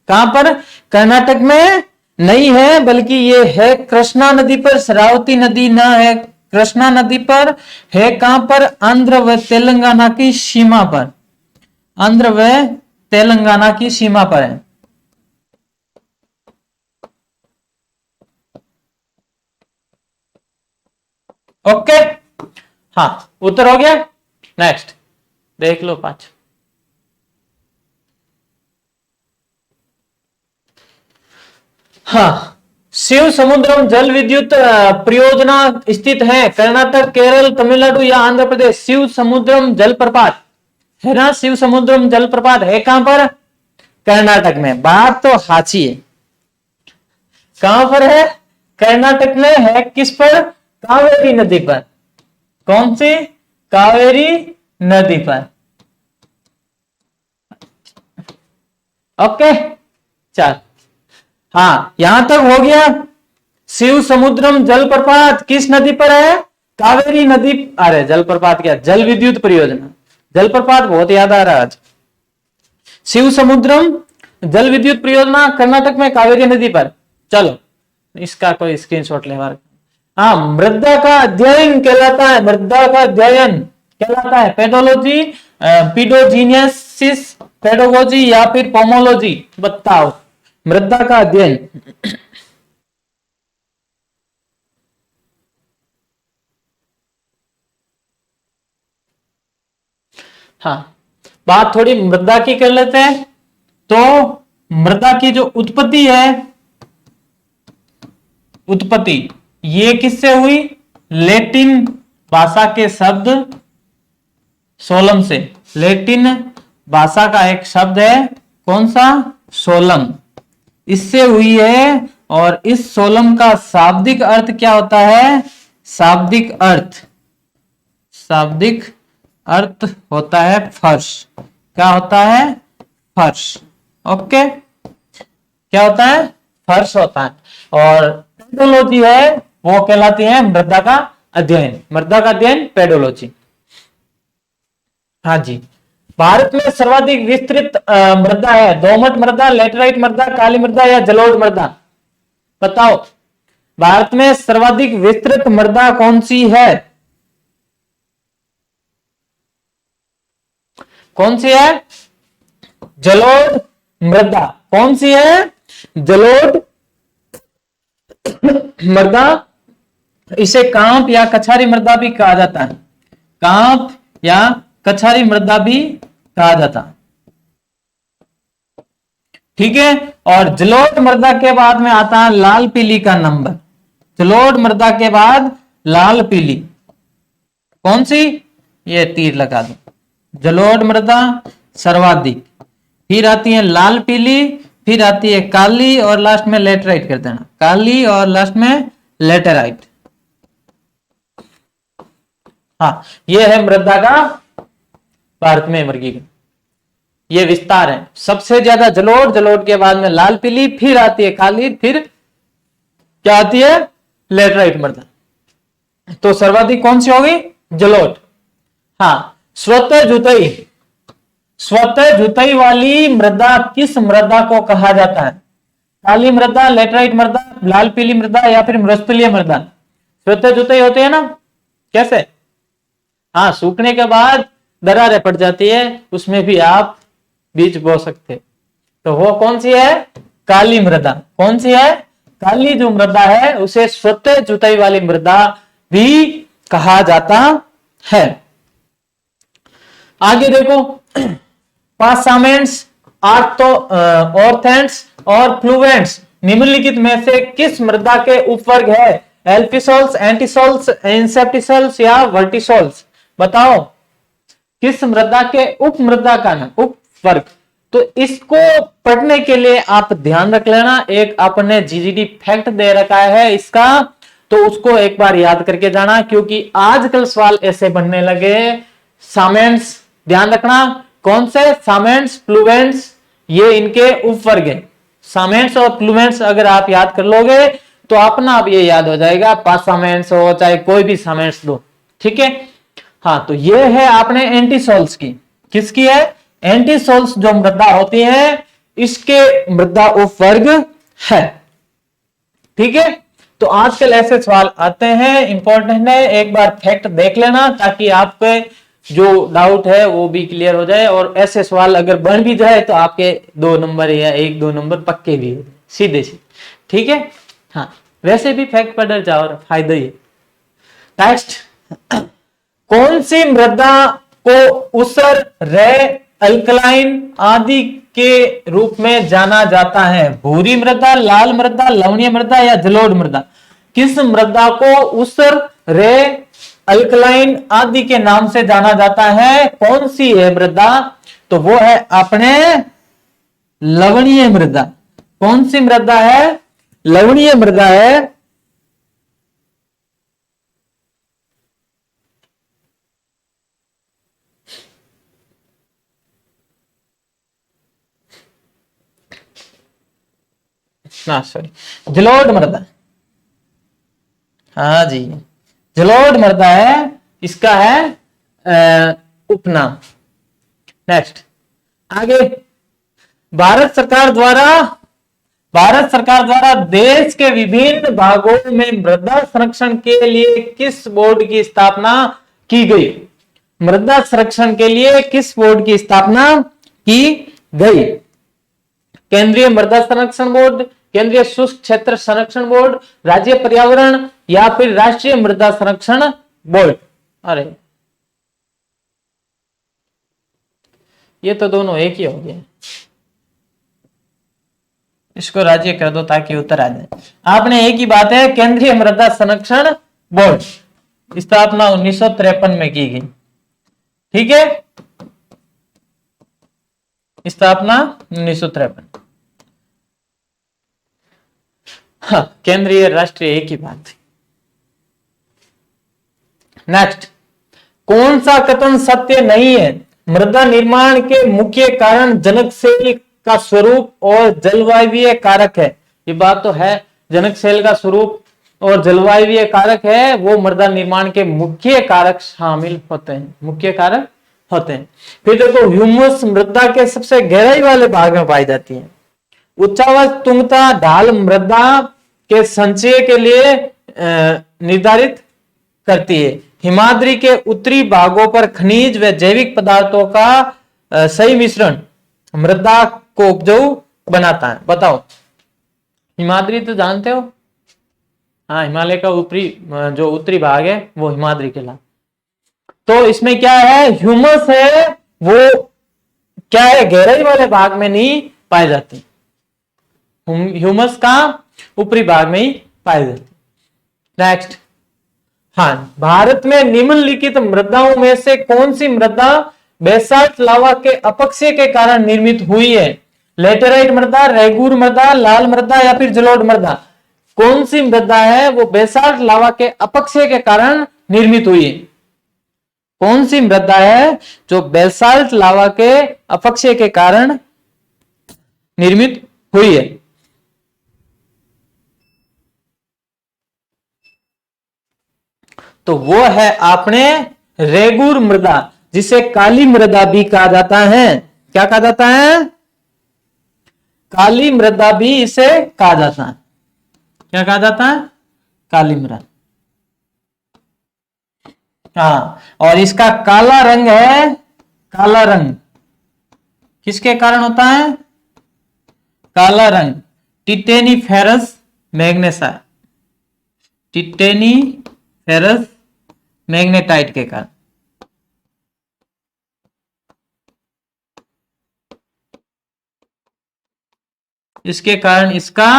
कहां पर? कर्नाटक में नहीं है, बल्कि ये है कृष्णा नदी पर। शरावती नदी न है, कृष्णा नदी पर है। कहां पर? आंध्र व तेलंगाना की सीमा पर। आंध्र व तेलंगाना की सीमा पर है। ओके, हाँ, उत्तर हो गया। नेक्स्ट देख लो 5। हाँ, शिव समुद्रम जल विद्युत परियोजना स्थित है कर्नाटक, केरल, तमिलनाडु या आंध्र प्रदेश। शिव समुद्रम जलप्रपात है ना, शिव समुद्रम जलप्रपात है कहां पर? कर्नाटक में। बात तो हाची है। कहां पर है? कर्नाटक में है। किस पर? कावेरी नदी पर। कौन सी? कावेरी नदी पर। ओके, चल, हाँ, यहां तक हो गया। शिव समुद्रम जलप्रपात किस नदी पर है? कावेरी नदी। अरे जलप्रपात क्या, जल विद्युत परियोजना। जलप्रपात बहुत याद आ रहा है आज। शिव समुद्रम जल विद्युत परियोजना कर्नाटक में कावेरी नदी पर। चलो इसका कोई स्क्रीनशॉट ले हमारे। हाँ, मृदा का अध्ययन कहलाता है। मृदा का अध्ययन कहलाता है पेडोलॉजी, पीडोजीनियसिस, पेडोगोजी या फिर पोमोलॉजी। बताओ, मृदा का अध्ययन। हाँ, बात थोड़ी मृदा की कर लेते हैं। तो मृदा की जो उत्पत्ति है, उत्पत्ति ये किससे हुई? लैटिन भाषा के शब्द सोलम से। लैटिन भाषा का एक शब्द है, कौन सा? सोलम, इससे हुई है। और इस सोलम का शाब्दिक अर्थ क्या होता है? शाब्दिक अर्थ, शाब्दिक अर्थ होता है फर्श। क्या होता है? फर्श। ओके, क्या होता है? फर्श होता है। और पेडोलॉजी है वो कहलाती है मृदा का अध्ययन। मृदा का अध्ययन पेडोलॉजी। हाँ जी, भारत में सर्वाधिक विस्तृत मृदा है दोमट मृदा, लेटराइट मृदा, काली मृदा या जलोढ़ मृदा। बताओ, भारत में सर्वाधिक विस्तृत मृदा कौन सी है? कौन सी है? जलोढ़ मृदा। कौन सी है? जलोढ़ मृदा। इसे कांप या कछारी मृदा भी कहा जाता है। कांप या कछारी मृदा भी कहा जाता है। ठीक है। और जलोढ़ मृदा के बाद में आता है लाल पीली का नंबर। जलोढ़ मृदा के बाद लाल पीली कौन सी? ये तीर लगा दो। जलोढ़ मृदा सर्वाधिक, फिर आती है लाल पीली, फिर आती है काली और लास्ट में लेटराइट कर देना। काली और लास्ट में लेटराइट। हाँ, ये है मृदा का भारत में वर्गीकरण। ये विस्तार है। सबसे ज्यादा जलोढ़, जलोढ़ के बाद में लाल पीली, फिर आती है काली, फिर क्या आती है? लेटराइट मृदा। तो सर्वाधिक कौन सी होगी? जलोढ़। हाँ, स्वतः जुताई, स्वतः जुताई वाली मृदा किस मृदा को कहा जाता है? काली मृदा, लेटराइट मृदा, लाल पीली मृदा या फिर मृष्टलीय मृदा? स्वतः जुताई होती है ना, कैसे? हाँ, सूखने के बाद दरारें पड़ जाती है, उसमें भी आप बीज बो सकते। तो वो कौन सी है? काली मृदा। कौन सी है? काली जो मृदा है उसे स्वतः जुताई वाली मृदा भी कहा जाता है। आगे देखो, पासामेंट्स, ऑर्थेंट्स और फ्लूवेंट्स निम्नलिखित में से किस मृदा के उपवर्ग है? एल्फिसोल्स, एंटीसोल्स, इंसेप्टिसोल्स या वर्टिसोल्स? बताओ, किस मृदा के उप मृदा का नाम, उपवर्ग? तो इसको पढ़ने के लिए आप ध्यान रख लेना, एक आपने जीजीडी फैक्ट दे रखा है इसका, तो उसको एक बार याद करके जाना, क्योंकि आजकल सवाल ऐसे बनने लगे। सामेंट्स ध्यान रखना, कौन से? सामेंट्स, फ्लूवेंट्स, ये इनके उपवर्ग है। सामेंट्स और फ्लूवेंट्स अगर आप याद कर लोगे तो अपना आप ये याद हो जाएगा, पासामेंट्स हो चाहे कोई भी सामेंट्स दो, ठीक है। हाँ, तो ये है आपने एंटीसोल्स की, किसकी है, एंटीसोल्स जो मृदा होती है इसके मृदा उपवर्ग है, ठीक है। तो आजकल ऐसे सवाल आते हैं, इंपॉर्टेंट है, एक बार फैक्ट देख लेना ताकि आपके जो डाउट है वो भी क्लियर हो जाए, और ऐसे सवाल अगर बन भी जाए तो आपके 2 नंबर या 1-2 नंबर पक्के भी सीधे सीधे, ठीक है। हाँ, वैसे भी फैक्ट पढ़ जाओ, फायदा ही। नेक्स्ट, कौन सी मृदा को ऊसर, रे, अल्कलाइन आदि के रूप में जाना जाता है, भूरी मृदा, लाल मृदा, लवणीय मृदा या जलोढ़ मृदा। किस मृदा को ऊसर, रे, अल्कलाइन आदि के नाम से जाना जाता है, कौन सी है मृदा, तो वो है अपने लवणीय मृदा। कौन सी मृदा है, लवणीय मृदा है। सॉरी, जलोढ़ मृदा, हाँ जी, जलोढ़ मृदा है, इसका है उपनाम। नेक्स्ट, आगे, भारत सरकार द्वारा देश के विभिन्न भागों में मृदा संरक्षण के लिए किस बोर्ड की स्थापना की गई, मृदा संरक्षण के लिए किस बोर्ड की स्थापना की गई, केंद्रीय मृदा संरक्षण बोर्ड, केंद्रीय शुष्क क्षेत्र संरक्षण बोर्ड, राज्य पर्यावरण या फिर राष्ट्रीय मृदा संरक्षण बोर्ड। अरे ये तो दोनों एक ही हो गए, इसको राज्य कर दो ताकि उत्तर आ जाए। आपने एक ही बात है, केंद्रीय मृदा संरक्षण बोर्ड स्थापना 1953 में की गई, ठीक है, स्थापना 1953। हाँ, केंद्रीय राष्ट्रीय एक ही बात। नेक्स्ट, कौन सा कथन सत्य नहीं है, मृदा निर्माण के मुख्य कारण जनकशैल का स्वरूप और जलवायवीय कारक है। ये बात तो है, जनकशैल का स्वरूप और जलवायवीय कारक है, वो मृदा निर्माण के मुख्य कारक शामिल होते हैं, मुख्य कारक होते हैं। फिर देखो, ह्यूमस मृदा के सबसे गहराई वाले भाग में पाई जाती है। उच्चावच तुंगता ढाल मृदा के संचय के लिए निर्धारित करती है। हिमाद्री के उत्तरी भागों पर खनिज व जैविक पदार्थों का सही मिश्रण मृदा को उपजाऊ बनाता है। बताओ, हिमाद्री तो जानते हो, हाँ, हिमालय का ऊपरी जो उत्तरी भाग है वो हिमाद्री कहलाता। तो इसमें क्या है, ह्यूमस है, वो क्या है, गहराई वाले भाग में नहीं पाई जाती, ह्यूमस का ऊपरी भाग में ही पाई जाती। नेक्स्ट, हाँ, भारत में निम्नलिखित मृदाओं में से कौन सी मृदा बेसाल्ट लावा के अपक्षय के कारण निर्मित हुई है, लेटेराइट मृदा, रेगूर मृदा, लाल मृदा या फिर जलोढ़ मृदा। कौन सी मृदा है वो बेसाल्ट लावा के अपक्षय के कारण निर्मित हुई है, कौन सी मृदा है जो बेसाल्ट लावा के अपक्षय के कारण निर्मित हुई है। तो वो है आपने रेगूर मृदा, जिसे काली मृदा भी कहा जाता है। क्या कहा जाता है, काली मृदा भी इसे कहा जाता है। क्या कहा जाता है, काली मृदा। हाँ, और इसका काला रंग है, काला रंग किसके कारण होता है, काला रंग टिटेनीफेरस मैग्नेसाइट, टिटेनीफेरस मैग्नेटाइट के कारण। इसके कारण इसका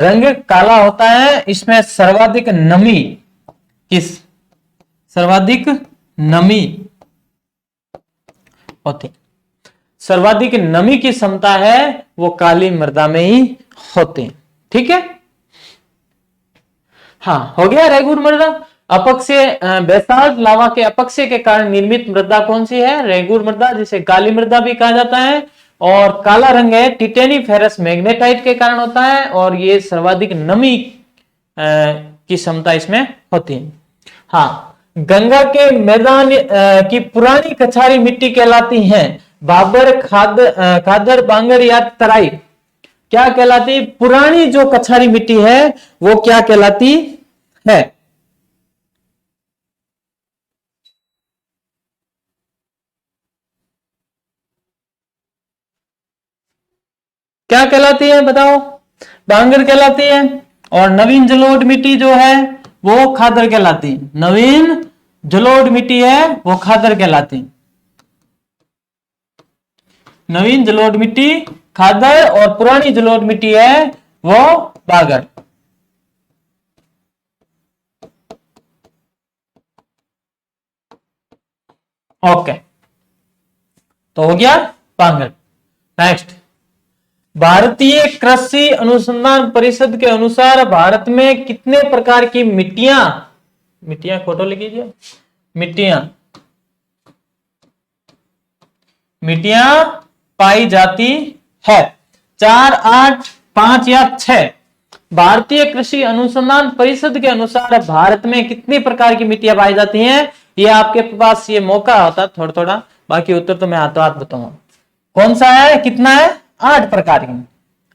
रंग काला होता है। इसमें सर्वाधिक नमी सर्वाधिक नमी होती, सर्वाधिक नमी की क्षमता है वो काली मृदा में ही होते हैं, ठीक है। हाँ, हो गया रेगूर मृदा। अपक्षय, बेसाल्ट लावा के अपक्षय के कारण निर्मित मृदा कौन सी है, रेगूर मृदा, जिसे काली मृदा भी कहा जाता है। और काला रंग है टिटेनीफेरस मैग्नेटाइट के कारण होता है, और ये सर्वाधिक नमी की क्षमता इसमें होती है। हाँ, गंगा के मैदान की पुरानी कछारी मिट्टी कहलाती है। बाबर, खादर, बांगर या तराई क्या कहलाती? पुरानी जो कछारी मिट्टी है वो क्या कहलाती है? क्या कहलाती है बताओ? बांगर कहलाती है। और नवीन जलोढ़ मिट्टी जो है वो खादर कहलाती है। नवीन जलोढ़ मिट्टी है वो खादर कहलाती है। नवीन जलोढ़ मिट्टी खादर और पुरानी जलोढ़ मिट्टी है वो बागर। ओके, तो हो गया बांगर। नेक्स्ट, भारतीय कृषि अनुसंधान परिषद के अनुसार भारत में कितने प्रकार की मिट्टियां फोटो लिखिए, मिट्टियां पाई जाती है? 4, 8, 5 या 6? भारतीय कृषि अनुसंधान परिषद के अनुसार भारत में कितनी प्रकार की मिट्टियां पाई जाती हैं? ये आपके पास ये मौका होता थोड़ा थोड़ा, बाकी उत्तर तो मैं हाथों हाथ बताऊंगा। कौन सा है, कितना है? 8 प्रकार की।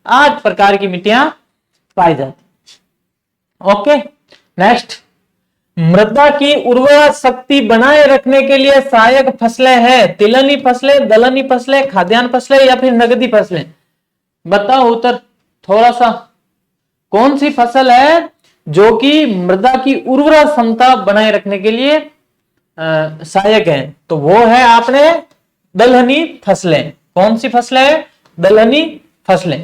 8 प्रकार की मिट्टियां पाई जाती। ओके, नेक्स्ट, मृदा की उर्वरा शक्ति बनाए रखने के लिए सहायक फसलें हैं? तिलहनी फसलें, दलहनी फसलें, खाद्यान्न फसलें या फिर नगदी फसलें? बताओ उत्तर थोड़ा सा। कौन सी फसल है जो कि मृदा की उर्वरा क्षमता बनाए रखने के लिए सहायक है? तो वो है आपने दलहनी फसलें। कौन सी फसलें? दलहनी फसलें।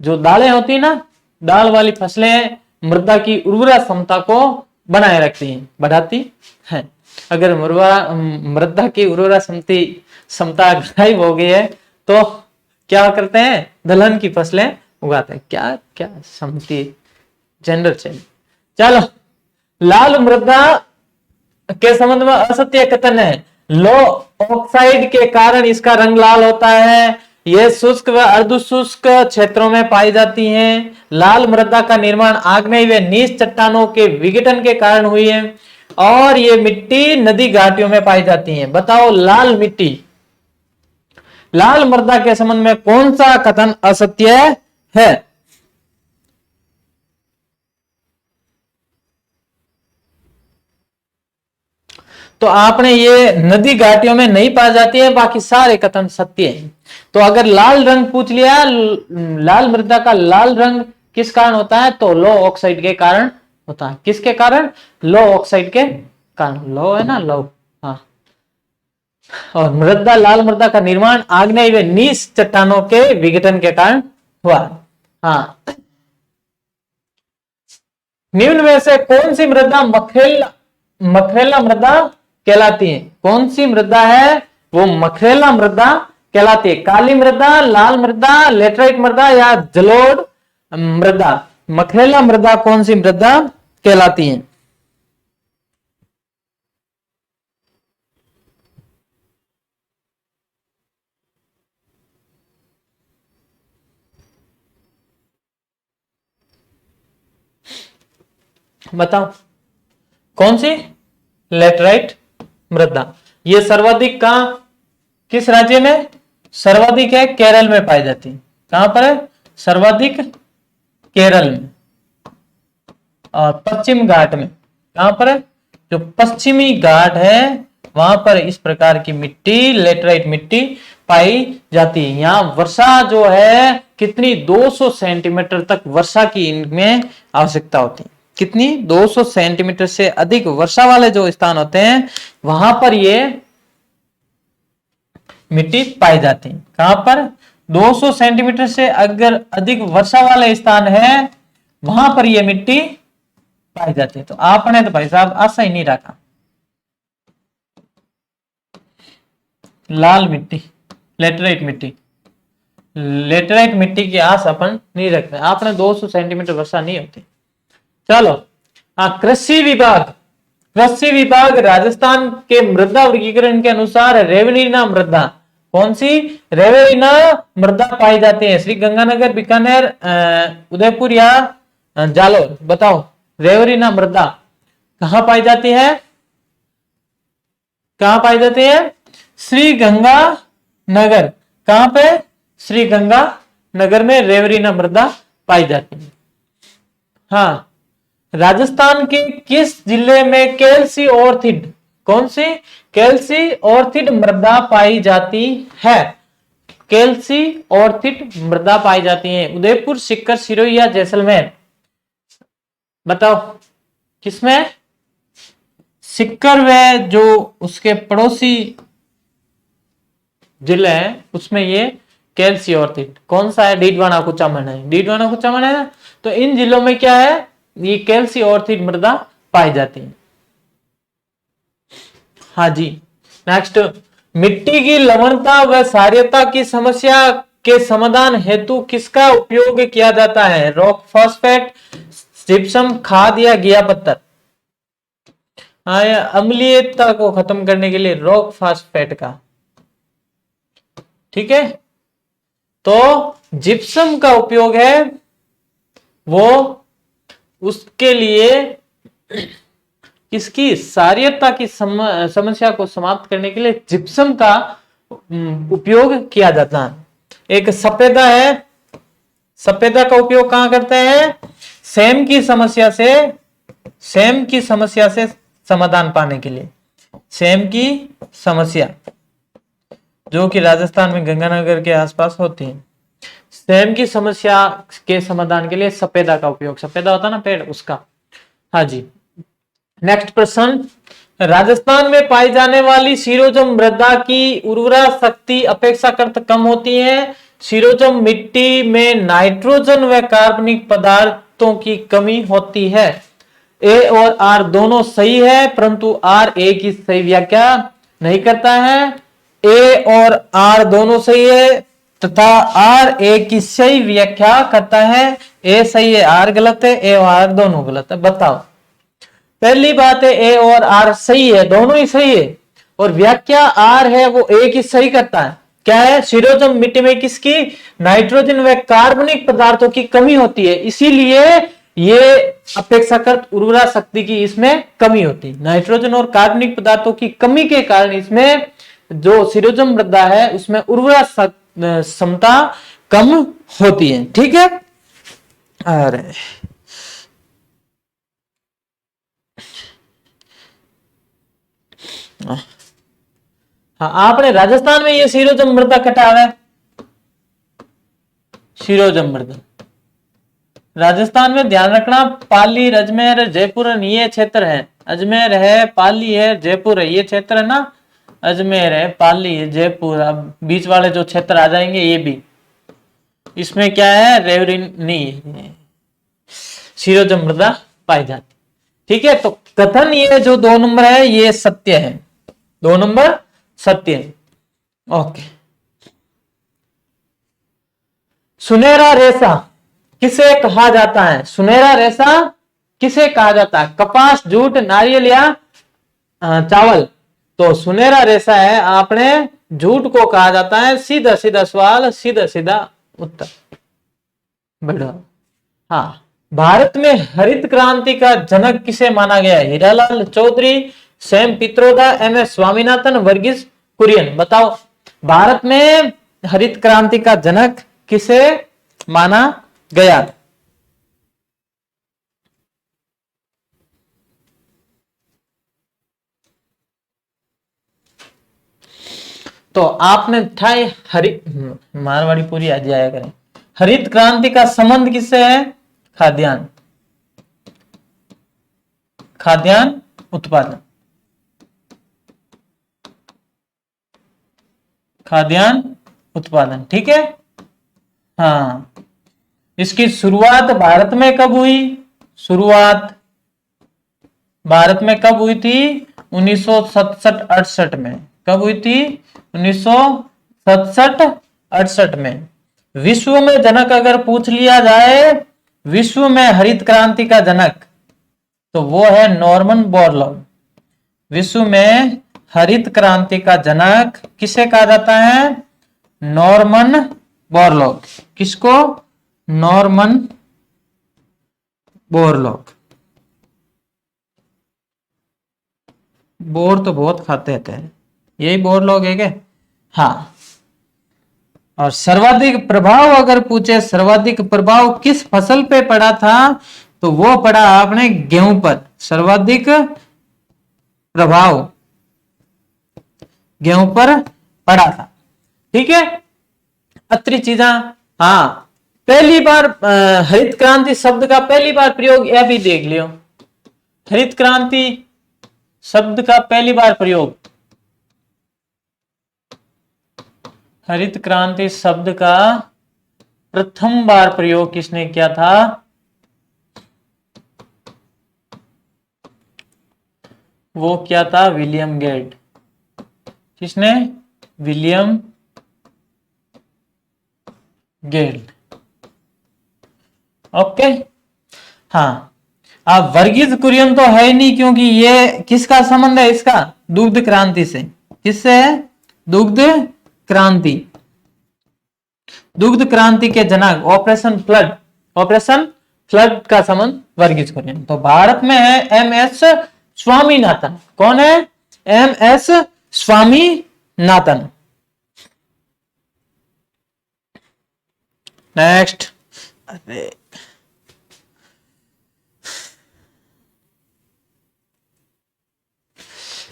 जो दालें होती है ना, दाल वाली फसलें मृदा की उर्वरा क्षमता को बनाए रखती हैं, बढ़ाती हैं। अगर मृदा की उर्वरा क्षमता गायब हो गई है तो क्या करते हैं? दलहन की फसलें उगाते हैं। क्या क्या क्षमता, जेंडर चेंज। चलो, लाल मृदा के संबंध में असत्य कथन है। लो ऑक्साइड के कारण इसका रंग लाल होता है। यह शुष्क व अर्धशुष्क क्षेत्रों में पाई जाती हैं। लाल मृदा का निर्माण आग्नेय व नीच चट्टानों के विघटन के कारण हुई है और ये मिट्टी नदी घाटियों में पाई जाती है। बताओ, लाल मृदा के संबंध में कौन सा कथन असत्य है? तो आपने ये नदी घाटियों में नहीं पाई जाती है, बाकी सारे कथन सत्य हैं। तो अगर लाल रंग पूछ लिया, लाल मृदा का लाल रंग किस कारण होता है? तो लो ऑक्साइड के कारण होता है। किसके कारण? लो ऑक्साइड के कारण। लो है ना, लो। हाँ, और लाल मृदा का निर्माण आग्नेय व नीच चट्टानों के विघटन के कारण हुआ। हाँ, निम्न में से कौन सी मृदा मखरेला मृदा कहलाती है? कौन सी मृदा है वो मखरेला मृदा कहलाती है? काली मृदा, लाल मृदा, लेटराइट मृदा या जलोढ़ मृदा? मखरेला मृदा कौन सी मृदा कहलाती है? बताओ कौन सी? लेटराइट मृदा। ये सर्वाधिक कहां, किस राज्य में सर्वाधिक है? केरल में पाई जाती है। कहां पर है सर्वाधिक? केरल में। और पश्चिम घाट में कहां पर है? जो पश्चिमी घाट है वहां पर इस प्रकार की मिट्टी, लेटराइट मिट्टी पाई जाती है। यहाँ वर्षा जो है कितनी? 200 सेंटीमीटर तक वर्षा की इनमें आवश्यकता होती है। कितनी? 200 सेंटीमीटर से अधिक वर्षा वाले जो स्थान होते हैं वहां पर ये मिट्टी पाई जाती है। कहां पर? 200 सेंटीमीटर से अगर अधिक वर्षा वाले स्थान है वहां पर ये मिट्टी पाई जाती है। तो आपने तो भाई साहब आशा ही नहीं रखा। लाल मिट्टी, लेटराइट मिट्टी की आस अपन नहीं रखते। आपने 200 सेंटीमीटर वर्षा नहीं होती। चलो, हाँ, कृषि विभाग राजस्थान के मृदा वर्गीकरण के अनुसार रेवनीना मृदा, कौन सी? रेवनीना मृदा पाई जाती है। श्री गंगानगर, बीकानेर, उदयपुर या जालोर? बताओ, रेवरीना मृदा कहां पाई जाती है? कहां पाई जाती है? श्री गंगा नगर। कहां पे? श्री गंगा नगर में रेवरीना मृदा पाई जाती है। हाँ, राजस्थान के किस जिले में कैल्सी ऑर्थिड, कौन सी? कैल्सी ऑर्थिड मृदा पाई जाती है। कैल्सी ऑर्थिड मृदा पाई जाती है। उदयपुर, सीकर, सिरोही या जैसलमेर? बताओ किसमें? सीकर व जो उसके पड़ोसी जिले हैं उसमें ये कैल्सी ऑर्थिड। कौन सा है? डीडवाना कुचामन है। डीडवाना कुचामन है ना, तो इन जिलों में क्या है? ये कैल्सी ऑर्थिड मृदा पाई जाती है। हाँ जी। नेक्स्ट, मिट्टी की लवणता व क्षारीयता की समस्या के समाधान हेतु किसका उपयोग किया जाता है? रॉक फॉस्फेट, जिप्सम खाद या घिया पत्थर? अम्लीयता को खत्म करने के लिए रॉक फॉस्फेट का। ठीक है, तो जिप्सम का उपयोग है वो उसके लिए किसकी? क्षारीयता की समस्या को समाप्त करने के लिए जिप्सम का उपयोग किया जाता है। एक सफेदा है, सफेदा का उपयोग कहां करते हैं? सेम की समस्या से समाधान पाने के लिए। सेम की समस्या जो कि राजस्थान में गंगानगर के आसपास होती है। सेम की समस्या के समाधान के लिए सफेदा का उपयोग, सफेदा होता ना पेड़, उसका। हाँ जी। नेक्स्ट प्रश्न, राजस्थान में पाई जाने वाली सिरोजम मृदा की उर्वरा शक्ति अपेक्षाकृत कम होती है। सिरोजम मिट्टी में नाइट्रोजन व कार्बनिक पदार्थों की कमी होती है। ए और आर दोनों सही है, परंतु आर ए की सही व्याख्या नहीं करता है। ए और आर दोनों सही है तथा आर ए की सही व्याख्या करता है। ए सही है, आर गलत है। ए और आर दोनों गलत है। बताओ। पहली बात है, ए और आर सही है, दोनों ही सही है, और व्याख्या आर है वो ए की सही करता है। क्या है? सिरोजम मिट्टी में किसकी? नाइट्रोजन व कार्बनिक पदार्थों की कमी होती है, इसीलिए ये अपेक्षाकृत उर्वरा शक्ति की इसमें कमी होती है। नाइट्रोजन और कार्बनिक पदार्थों की कमी के कारण इसमें जो सिरोजम मृदा है उसमें उर्वरा क्षमता कम होती है। ठीक है। अरे हाँ, आपने राजस्थान में ये सिरोजम मृदा कटावा है। सिरोजम मृदा राजस्थान में ध्यान रखना, पाली, अजमेर, जयपुर ये क्षेत्र है। अजमेर है, पाली है, जयपुर है, ये क्षेत्र है ना। अजमेर है, पाली है, जयपुर। अब बीच वाले जो क्षेत्र आ जाएंगे ये भी, इसमें क्या है? रेवरिनी सिरोजम मृदा पाई जाती। ठीक है, तो कथन ये जो 2 नंबर है ये सत्य है। 2 नंबर सत्य है। ओके। सुनहरा रेशा किसे कहा जाता है? सुनहरा रेशा किसे कहा जाता है? कपास, जूट, नारियल या चावल? तो सुनहरा रेशा है आपने जूट को कहा जाता है। सीधा सीधा सवाल, सीधा सीधा उत्तर। बढ़ो। हाँ, भारत में हरित क्रांति का जनक किसे माना गया है? Hiralal Chaudhary, Sam Pitroda, M S Swaminathan, Varghese Kurien? बताओ, भारत में हरित क्रांति का जनक किसे माना गया? तो आपने ठाई मारवाड़ी पूरी आ जाया करें। हरित क्रांति का संबंध किससे है? खाद्यान्न, खाद्यान्न उत्पादन, खाद्यान्न उत्पादन। ठीक है। हाँ, इसकी शुरुआत भारत में कब हुई? शुरुआत भारत में कब हुई थी? 1967-68 में। कब हुई थी? 1967-68 में। विश्व में जनक अगर पूछ लिया जाए, विश्व में हरित क्रांति का जनक, तो वो है नॉर्मन बोरलॉग। विश्व में हरित क्रांति का जनक किसे कहा जाता है? Norman Borlaug. किसको? Norman Borlaug. बोर तो बहुत खाते थे, यही बोर लोग है क्या? हाँ। और सर्वाधिक प्रभाव अगर पूछे, सर्वाधिक प्रभाव किस फसल पे पड़ा था, तो वो पड़ा आपने गेहूं पर। सर्वाधिक प्रभाव गेहूं पर पड़ा था। ठीक है, अत्री चीजा। हाँ, पहली बार हरित क्रांति शब्द का पहली बार प्रयोग, यह भी देख लियो। हरित क्रांति शब्द का पहली बार प्रयोग, हरित क्रांति शब्द का प्रथम बार प्रयोग किसने किया था? वो क्या था? William Gate. किसने? William Gate. ओके। हाँ, अब वर्गीज कुरियन तो है नहीं, क्योंकि ये किसका संबंध है इसका? दुग्ध क्रांति से। किससे है? दुग्ध क्रांति। दुग्ध क्रांति के जनक ऑपरेशन फ्लड, ऑपरेशन फ्लड का संबंध वर्गीज कुरियन। तो भारत में है एम एस स्वामीनाथन। कौन है? M S Swaminathan. नेक्स्ट।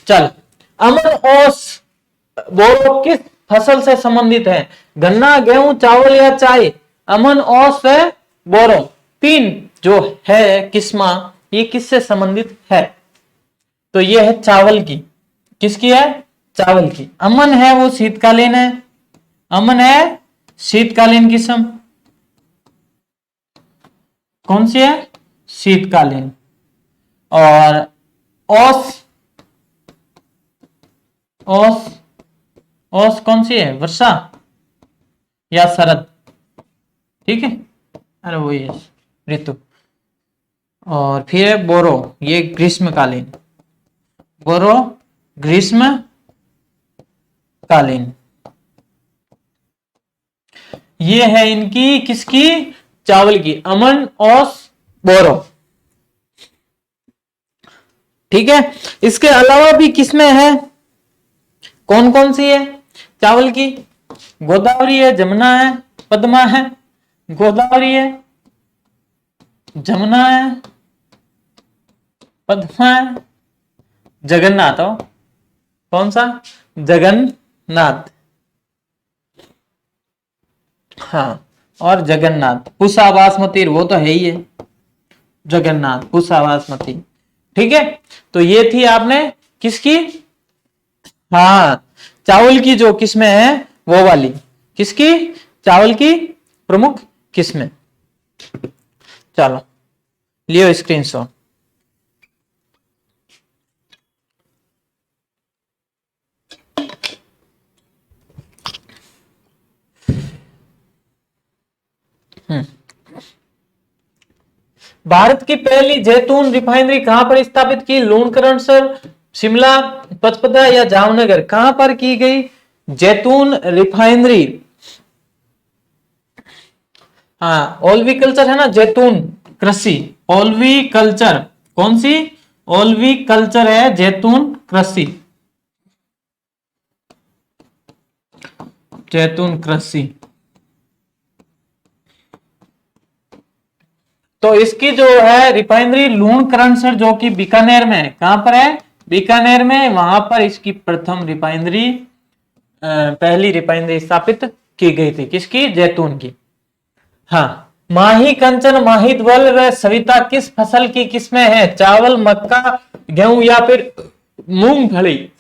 चल, अमन ओस बोरो किस फसल से संबंधित है? गन्ना, गेहूं, चावल या चाय? अमन ओस है बोरो, तीन जो है किस्मा, ये किससे संबंधित है? तो ये है चावल की। किसकी है? चावल की। अमन है वो शीतकालीन है, अमन है शीतकालीन किस्म। कौन सी है? शीतकालीन। और ओस, ओस, ओस कौन सी है? वर्षा या शरद? ठीक है, अरे वही है ऋतु। और फिर है बोरो, ये ग्रीष्मकालीन। बोरो ग्रीष्मकालीन। ये है इनकी, किसकी? चावल की। अमन, ओस, बोरो। ठीक है, इसके अलावा भी किसमें है? कौन कौन सी है चावल की? गोदावरी है, जमुना है, पद्मा है। गोदावरी है, जमुना है, पद्मा है, जगन्नाथ हो। कौन सा? जगन्नाथ। हाँ, और जगन्नाथ। पूसा बासमती वो तो है ही है, जगन्नाथ, पूसा बासमती। ठीक है, तो ये थी आपने किसकी? हाँ, चावल की जो किस्में है वो वाली। किसकी? चावल की प्रमुख किस्में। चलो लियो स्क्रीनशॉट। भारत की पहली जैतून रिफाइनरी कहां पर स्थापित की? लूणकरणसर, शिमला, पचपदरा या जामनगर? कहां पर की गई जैतून रिफाइनरी? हाँ, ओल्विकल्चर है ना, जैतून कृषि, ओल्विकल्चर। कौन सी? ओल्विकल्चर है जैतून कृषि, जैतून कृषि। तो इसकी जो है रिफाइनरी लूणकरणसर, जो कि बीकानेर में है। कहां पर है? बीकानेर में। वहां पर इसकी प्रथम रिफाइनरी, पहली रिफाइनरी स्थापित की गई थी। किसकी? जैतून की। हाँ, माही, कंचन, माही ध्वल व सविता किस फसल की किस्में हैं? चावल, मक्का, गेहूं या फिर मूंगफली?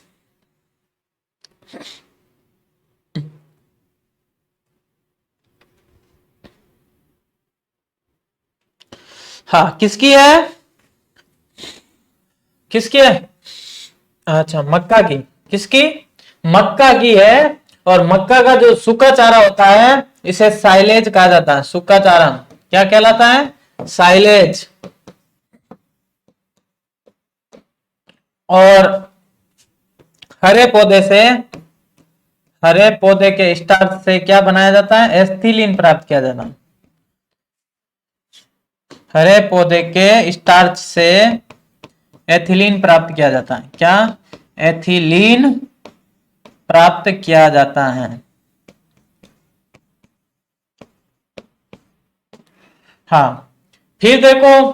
हाँ, किसकी है? किसकी है? अच्छा, मक्का की। किसकी? मक्का की है। और मक्का का जो सूखा चारा होता है, इसे साइलेज कहा जाता है। सूखा चारा क्या कहलाता है? साइलेज। और हरे पौधे से, हरे पौधे के स्टार्च से क्या बनाया जाता है? एथिलीन प्राप्त किया जाता है। हरे पौधे के स्टार्च से एथिलीन प्राप्त किया जाता है। क्या? एथिलीन प्राप्त किया जाता है। हाँ, फिर देखो,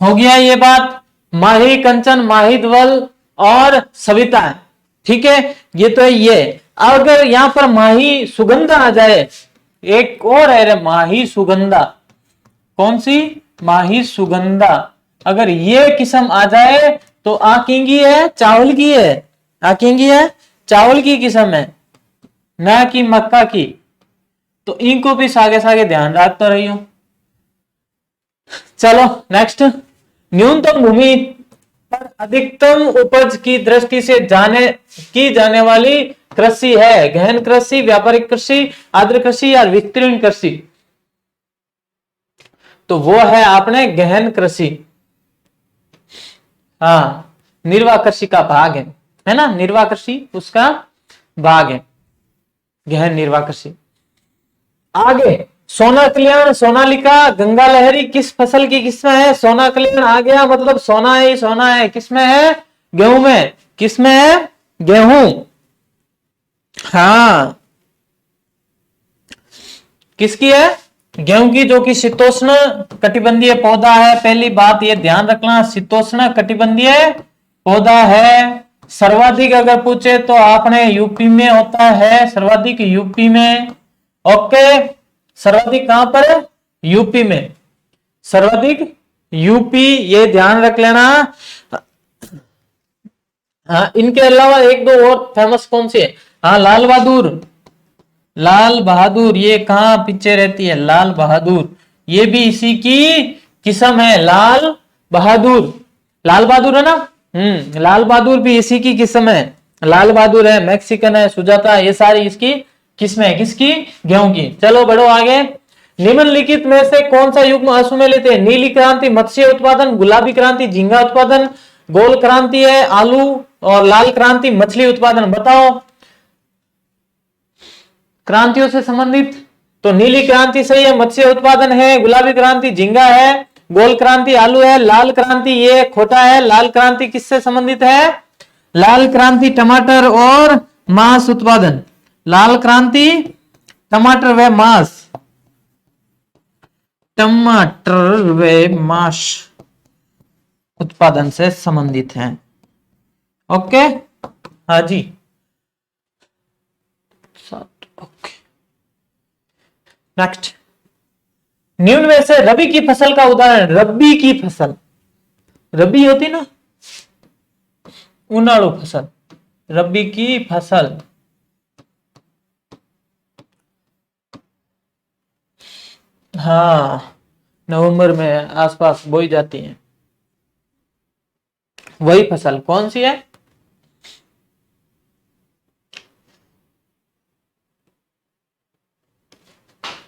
हो गया ये बात, माही, कंचन, माही धवल और सविता है। ठीक है, ये तो है ये। अगर यहां पर माही सुगंधा आ जाए, एक और है रे माही सुगंधा, कौन सी? माही सुगंधा। अगर ये किस्म आ जाए तो आकिंगी है, चावल की है, आकिंगी है, चावल की किस्म है, ना कि मक्का की। तो इनको भी सागे सागे ध्यान रखते रहियो। चलो नेक्स्ट, न्यूनतम भूमि पर अधिकतम उपज की दृष्टि से की जाने वाली कृषि है गहन कृषि, व्यापारिक कृषि, आर्द्र कृषि या विस्तीर्ण कृषि। तो वो है आपने गहन कृषि। हाँ, निर्वाह कृषि का भाग है ना, निर्वाह कृषि उसका भाग है, गहन निर्वाह कृषि। आगे, सोना कल्याण, सोनालिका, गंगा लहरी किस फसल की किस्म है? सोना कल्याण आ गया, मतलब सोना ही सोना है, किसमें है? गेहूं में। किसमें है? गेहूं। हाँ, किसकी है? गेहूं की, जो कि शीतोष्ण कटिबंधीय पौधा है। पहली बात ये ध्यान रखना, शीतोष्ण कटिबंधीय पौधा है। सर्वाधिक अगर पूछे तो आपने यूपी में होता है, सर्वाधिक यूपी में। ओके, सर्वाधिक कहां पर है? यूपी में, सर्वाधिक यूपी, ये ध्यान रख लेना। हाँ, इनके अलावा एक दो और फेमस कौन सी है? हाँ, लाल बहादुर, लाल बहादुर, ये कहां पीछे रहती है? लाल बहादुर, ये भी इसी की किस्म है, लाल बहादुर। लाल बहादुर है ना? लाल बहादुर भी इसी की किस्म है। लाल बहादुर है, मैक्सिकन है, सुजाता, ये सारी इसकी किस्में है। किसकी? गेहूं की। चलो बढ़ो आगे। निम्नलिखित में से कौन सा युग्म असुमेलित है? नीली क्रांति मत्स्य उत्पादन, गुलाबी क्रांति झींगा उत्पादन, गोल क्रांति है आलू, और लाल क्रांति मछली उत्पादन। बताओ क्रांतियों से संबंधित। तो नीली क्रांति सही है, मत्स्य उत्पादन है, गुलाबी क्रांति झींगा है, गोल क्रांति आलू है, लाल क्रांति ये खोटा है। लाल क्रांति किससे संबंधित है? लाल क्रांति टमाटर और मांस उत्पादन। लाल क्रांति टमाटर व मांस, टमाटर व मांस उत्पादन से संबंधित है। ओके, हाँ जी, ओके। नेक्स्ट, निम्न में से रबी की फसल का उदाहरण। रबी की फसल, रबी होती ना उनाळू फसल, रबी की फसल। हाँ, नवंबर में आसपास बोई जाती है, वही फसल कौन सी है?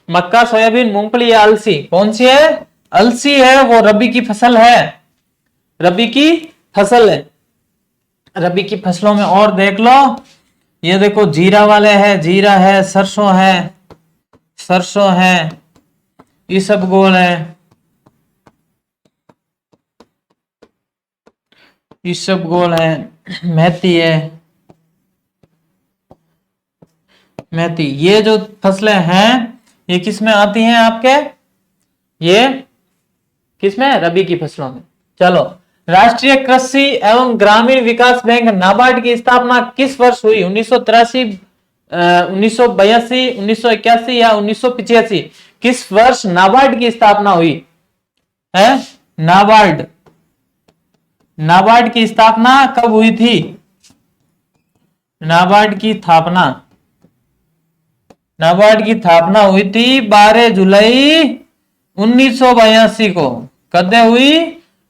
मक्का, सोयाबीन, मूंगफली या अलसी? कौन सी है? अलसी है, वो रबी की फसल है, रबी की फसल है। रबी की फसलों में और देख लो, ये देखो जीरा वाले है, जीरा है, सरसों है, सरसों है, इसबगोल है, इसबगोल है, मेथी है, मेथी। ये जो फसलें हैं ये किस में आती हैं आपके? ये किसमें? रबी की फसलों में। चलो, राष्ट्रीय कृषि एवं ग्रामीण विकास बैंक नाबार्ड की स्थापना किस वर्ष हुई? 1983, 1982, 1981 या 1985? किस वर्ष नाबार्ड की स्थापना हुई है? नाबार्ड, नाबार्ड की स्थापना कब हुई थी? नाबार्ड की स्थापना, नाबार्ड की स्थापना हुई थी 12 जुलाई 1982 को। कब हुई?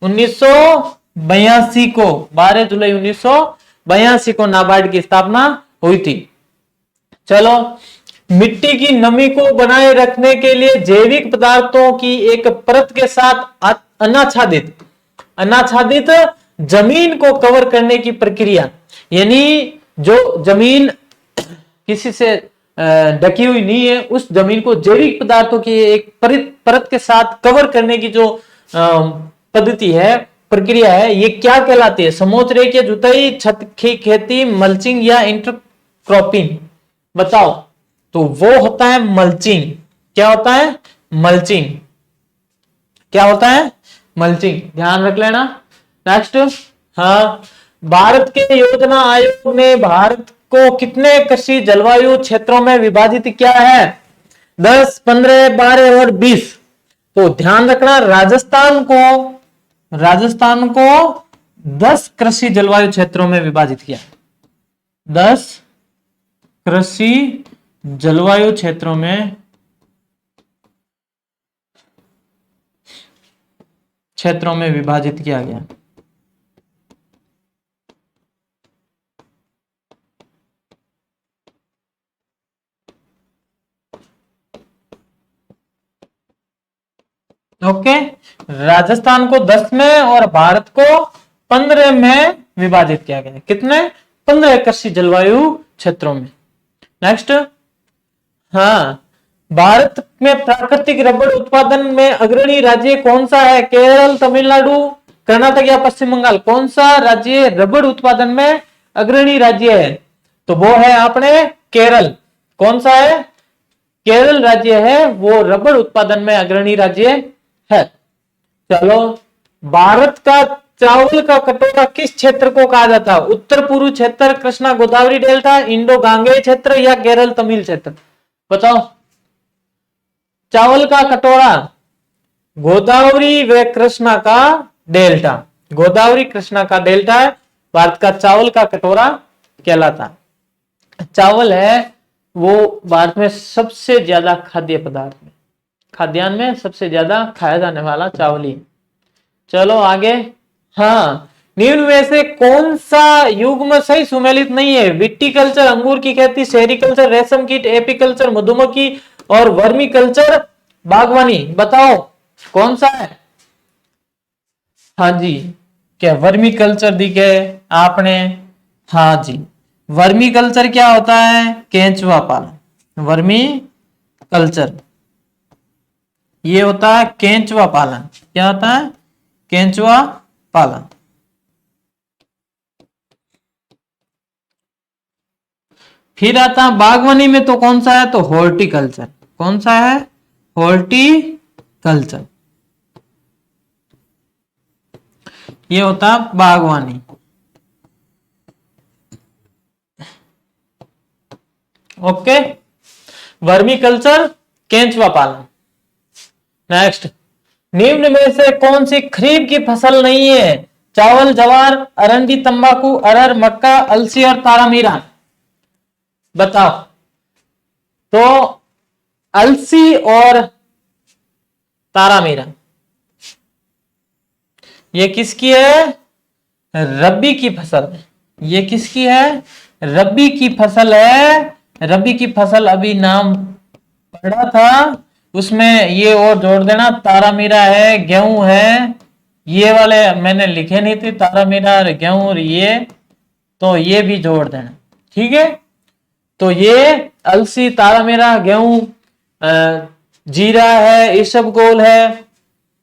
1982 को, 12 जुलाई 1982 को नाबार्ड की स्थापना हुई थी। चलो, मिट्टी की नमी को बनाए रखने के लिए जैविक पदार्थों की एक परत के साथ अनाच्छादित, अनाच्छादित जमीन को कवर करने की प्रक्रिया, यानी जो जमीन किसी से ढकी हुई नहीं है, उस जमीन को जैविक पदार्थों की एक परत के साथ कवर करने की जो पद्धति है, प्रक्रिया है, ये क्या कहलाती है? समोच्च रेखीय जुताई, छत की खेती, मल्चिंग या इंटरक्रॉपिंग? बताओ। तो वो होता है मल्चिंग। क्या होता है? मल्चिंग। क्या होता है? मल्चिंग, ध्यान रख लेना। नेक्स्ट, हाँ, भारत के योजना आयोग ने भारत को कितने कृषि जलवायु क्षेत्रों में विभाजित किया है? 10, 15, 12 और 20। तो ध्यान रखना, राजस्थान को 10 कृषि जलवायु क्षेत्रों में विभाजित किया। 10 कृषि जलवायु क्षेत्रों में विभाजित किया गया। ओके, राजस्थान को 10 में और भारत को 15 में विभाजित किया गया। कितने? 15 कृषि जलवायु क्षेत्रों में। नेक्स्ट, हाँ, भारत में प्राकृतिक रबड़ उत्पादन में अग्रणी राज्य कौन सा है? केरल, तमिलनाडु, कर्नाटक या पश्चिम बंगाल? कौन सा राज्य रबड़ उत्पादन में अग्रणी राज्य है? तो वो है अपने केरल। कौन सा है? केरल राज्य है, वो रबड़ उत्पादन में अग्रणी राज्य है। चलो, भारत का चावल का कटोरा किस क्षेत्र को कहा जाता है? उत्तर पूर्व क्षेत्र, कृष्णा गोदावरी डेल्टा, इंडो गांगेय क्षेत्र या केरल तमिल क्षेत्र? बताओ। चावल का कटोरा गोदावरी व कृष्णा का डेल्टा, गोदावरी कृष्णा का डेल्टा है भारत का चावल का कटोरा कहलाता। चावल है वो भारत में सबसे ज्यादा खाद्य पदार्थ में, खाद्यान्न में सबसे ज्यादा खाया जाने वाला चावल ही। चलो आगे, हाँ, निम्न में से कौन सा युग्म सही सुमेलित नहीं है? विटीकल्चर अंगूर की खेती, सेरिकल्चर रेशम कीट, एपीकल्चर मधुमक्खी और वर्मी कल्चर बागवानी? बताओ कौन सा है? हाँ जी, क्या वर्मी कल्चर दिखे आपने? हाँ जी, वर्मी कल्चर क्या होता है? केंचुआ पालन। वर्मी कल्चर ये होता है केंचुआ पालन। क्या होता है? केंचुआ पालन। फिर आता है बागवानी में, तो कौन सा है? तो हॉर्टिकल्चर। कौन सा है? हॉर्टिकल्चर। ये होता है बागवानी। ओके, वर्मी कल्चर, केंचुआ पालन। नेक्स्ट, निम्न में से कौन सी खरीफ की फसल नहीं है? चावल, जवार, अरंडी, तंबाकू, अरहर, मक्का, अलसी और तारामीरा? बताओ। तो अलसी और तारामीरा ये किसकी है? रबी की फसल है। ये किसकी है? रबी की फसल है। रबी की फसल अभी नाम पढ़ा था, उसमें ये और जोड़ देना, तारामीरा है, गेहूं है, ये वाले मैंने लिखे नहीं थे, तारामीरा, गेहूं और ये, तो ये भी जोड़ देना। ठीक है, तो ये अलसी, तारामीरा, गेहूं, जीरा है, इसबगोल है,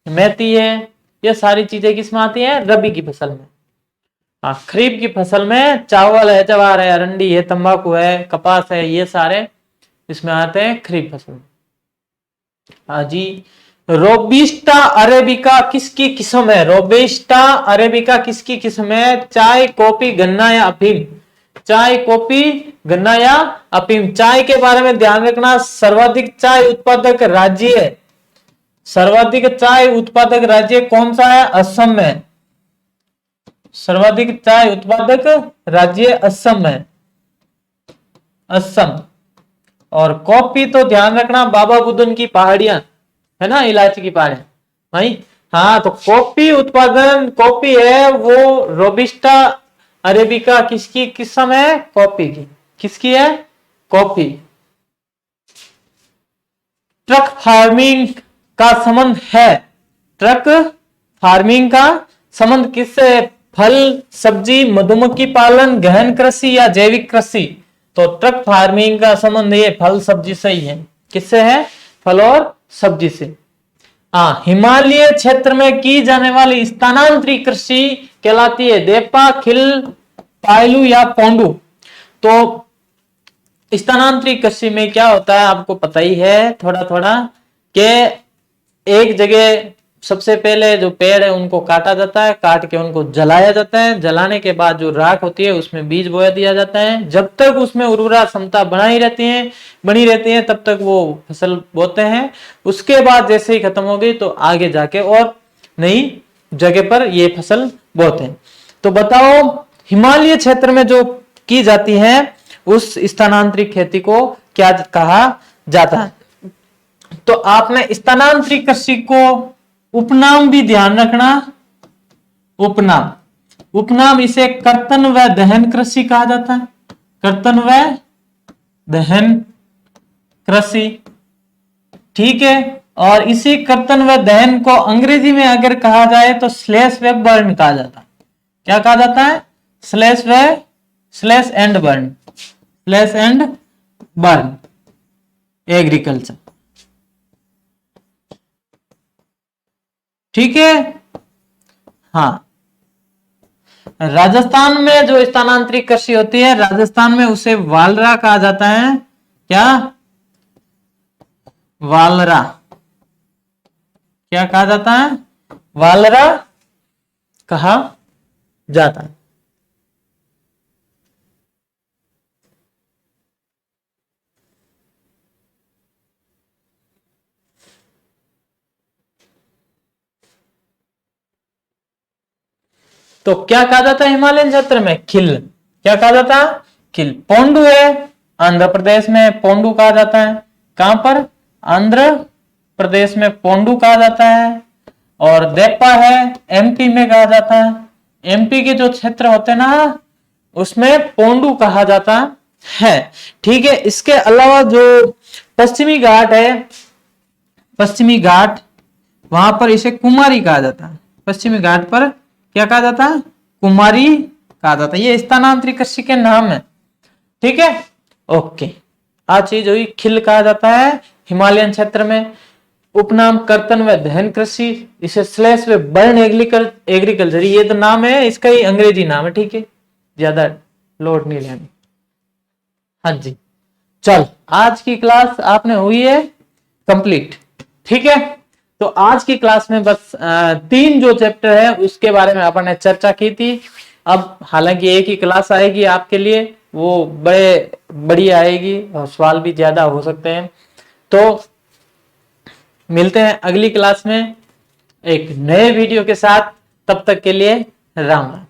मेथी है, ये सारी चीजें किसमें आती हैं? रबी की फसल में। खरीफ की फसल में चावल है, जवार है, अरंडी है, तंबाकू है, कपास है, ये सारे इसमें आते हैं खरीफ फसल में। हाँ जी, रोबिस्टा अरेबिका किसकी किस्म है? रोबिस्टा अरेबिका किसकी किस्म है? चाय, कॉफी, गन्ना या अफीम? चाय, कॉफी, गन्ना या अफीम? चाय के बारे में ध्यान रखना, सर्वाधिक चाय उत्पादक राज्य, सर्वाधिक चाय उत्पादक राज्य कौन सा है? असम में। सर्वाधिक चाय उत्पादक राज्य असम है, असम। और कॉफी तो ध्यान रखना, बाबा बुदन की पहाड़ियां है ना, इलायची की पहाड़ियां भाई। हाँ, तो कॉफी उत्पादन, कॉफी है वो रोबिस्टा अरेबिका किसकी किस्म है? कॉफी की। किसकी है? कॉफी। ट्रक फार्मिंग का संबंध है, ट्रक फार्मिंग का संबंध किससे? फल, सब्जी, मधुमक्खी पालन, गहन कृषि या जैविक कृषि? तो ट्रक फार्मिंग का संबंध ये फल सब्जी से ही है। किससे है? फल और सब्जी से। हाँ, हिमालय क्षेत्र में की जाने वाली स्थानांतरित कृषि कहलाती है देपा, खिल, पायलू या पोंडू। तो स्थानांतरित कृषि में क्या होता है आपको पता ही है थोड़ा थोड़ा, कि एक जगह सबसे पहले जो पेड़ है उनको काटा जाता है, काट के उनको जलाया जाता है, जलाने के बाद जो राख होती है उसमें बीज बोया दिया जाता है। जब तक उसमें उर्वरा क्षमता बनी रहती है तब तक वो फसल बोते हैं। उसके बाद जैसे ही खत्म हो गई तो आगे जाके और नई जगह पर ये फसल बोते हैं। तो बताओ हिमालय क्षेत्र में जो की जाती है उस स्थानांतरित खेती को क्या कहा जाता है? तो आपने स्थानांतरित कृषि को उपनाम भी ध्यान रखना। उपनाम इसे कर्तन व दहन कृषि कहा जाता है। कर्तन व दहन कृषि, ठीक है। और इसी कर्तन व दहन को अंग्रेजी में अगर कहा जाए तो स्लैश व बर्न कहा जाता है। क्या कहा जाता है? स्लैश एंड बर्न एग्रीकल्चर, ठीक है। हाँ, राजस्थान में जो स्थानांतरित कृषि होती है राजस्थान में उसे वालरा कहा जाता है। क्या? वालरा। क्या कहा जाता है? वालरा कहा जाता है। तो क्या कहा जाता है हिमालयन क्षेत्र में? खिल। क्या कहा जाता है? खिल। पोंडू है आंध्र प्रदेश में पोंडू कहा जाता है। कहां पर? आंध्र प्रदेश में पोंडू कहा जाता है। और देपा है एमपी में कहा जाता है। एमपी के जो क्षेत्र होते हैं ना उसमें पोंडू कहा जाता है, ठीक है। इसके अलावा जो पश्चिमी घाट है, पश्चिमी घाट, वहां पर इसे कुमारी कहा जाता है। पश्चिमी घाट पर क्या कहा जाता है? कुमारी कहा जाता है। ये स्थानांतरित कृषि के नाम है, ठीक है। ओके, आज चीज हुई खिल कहा जाता है हिमालयन क्षेत्र में। उपनाम कर्तन व दहन कृषि, इसे स्लैश व बर्न एग्रीकल्चर, ये तो नाम है, इसका ही अंग्रेजी नाम है, ठीक है। ज्यादा लोड नहीं लेनी। हाँ जी, चल आज की क्लास आपने हुई है कंप्लीट, ठीक है। तो आज की क्लास में बस 3 जो चैप्टर है उसके बारे में अपन ने चर्चा की थी। अब हालांकि एक ही क्लास आएगी आपके लिए, वो बड़ी आएगी और सवाल भी ज्यादा हो सकते हैं। तो मिलते हैं अगली क्लास में एक नए वीडियो के साथ, तब तक के लिए राम राम।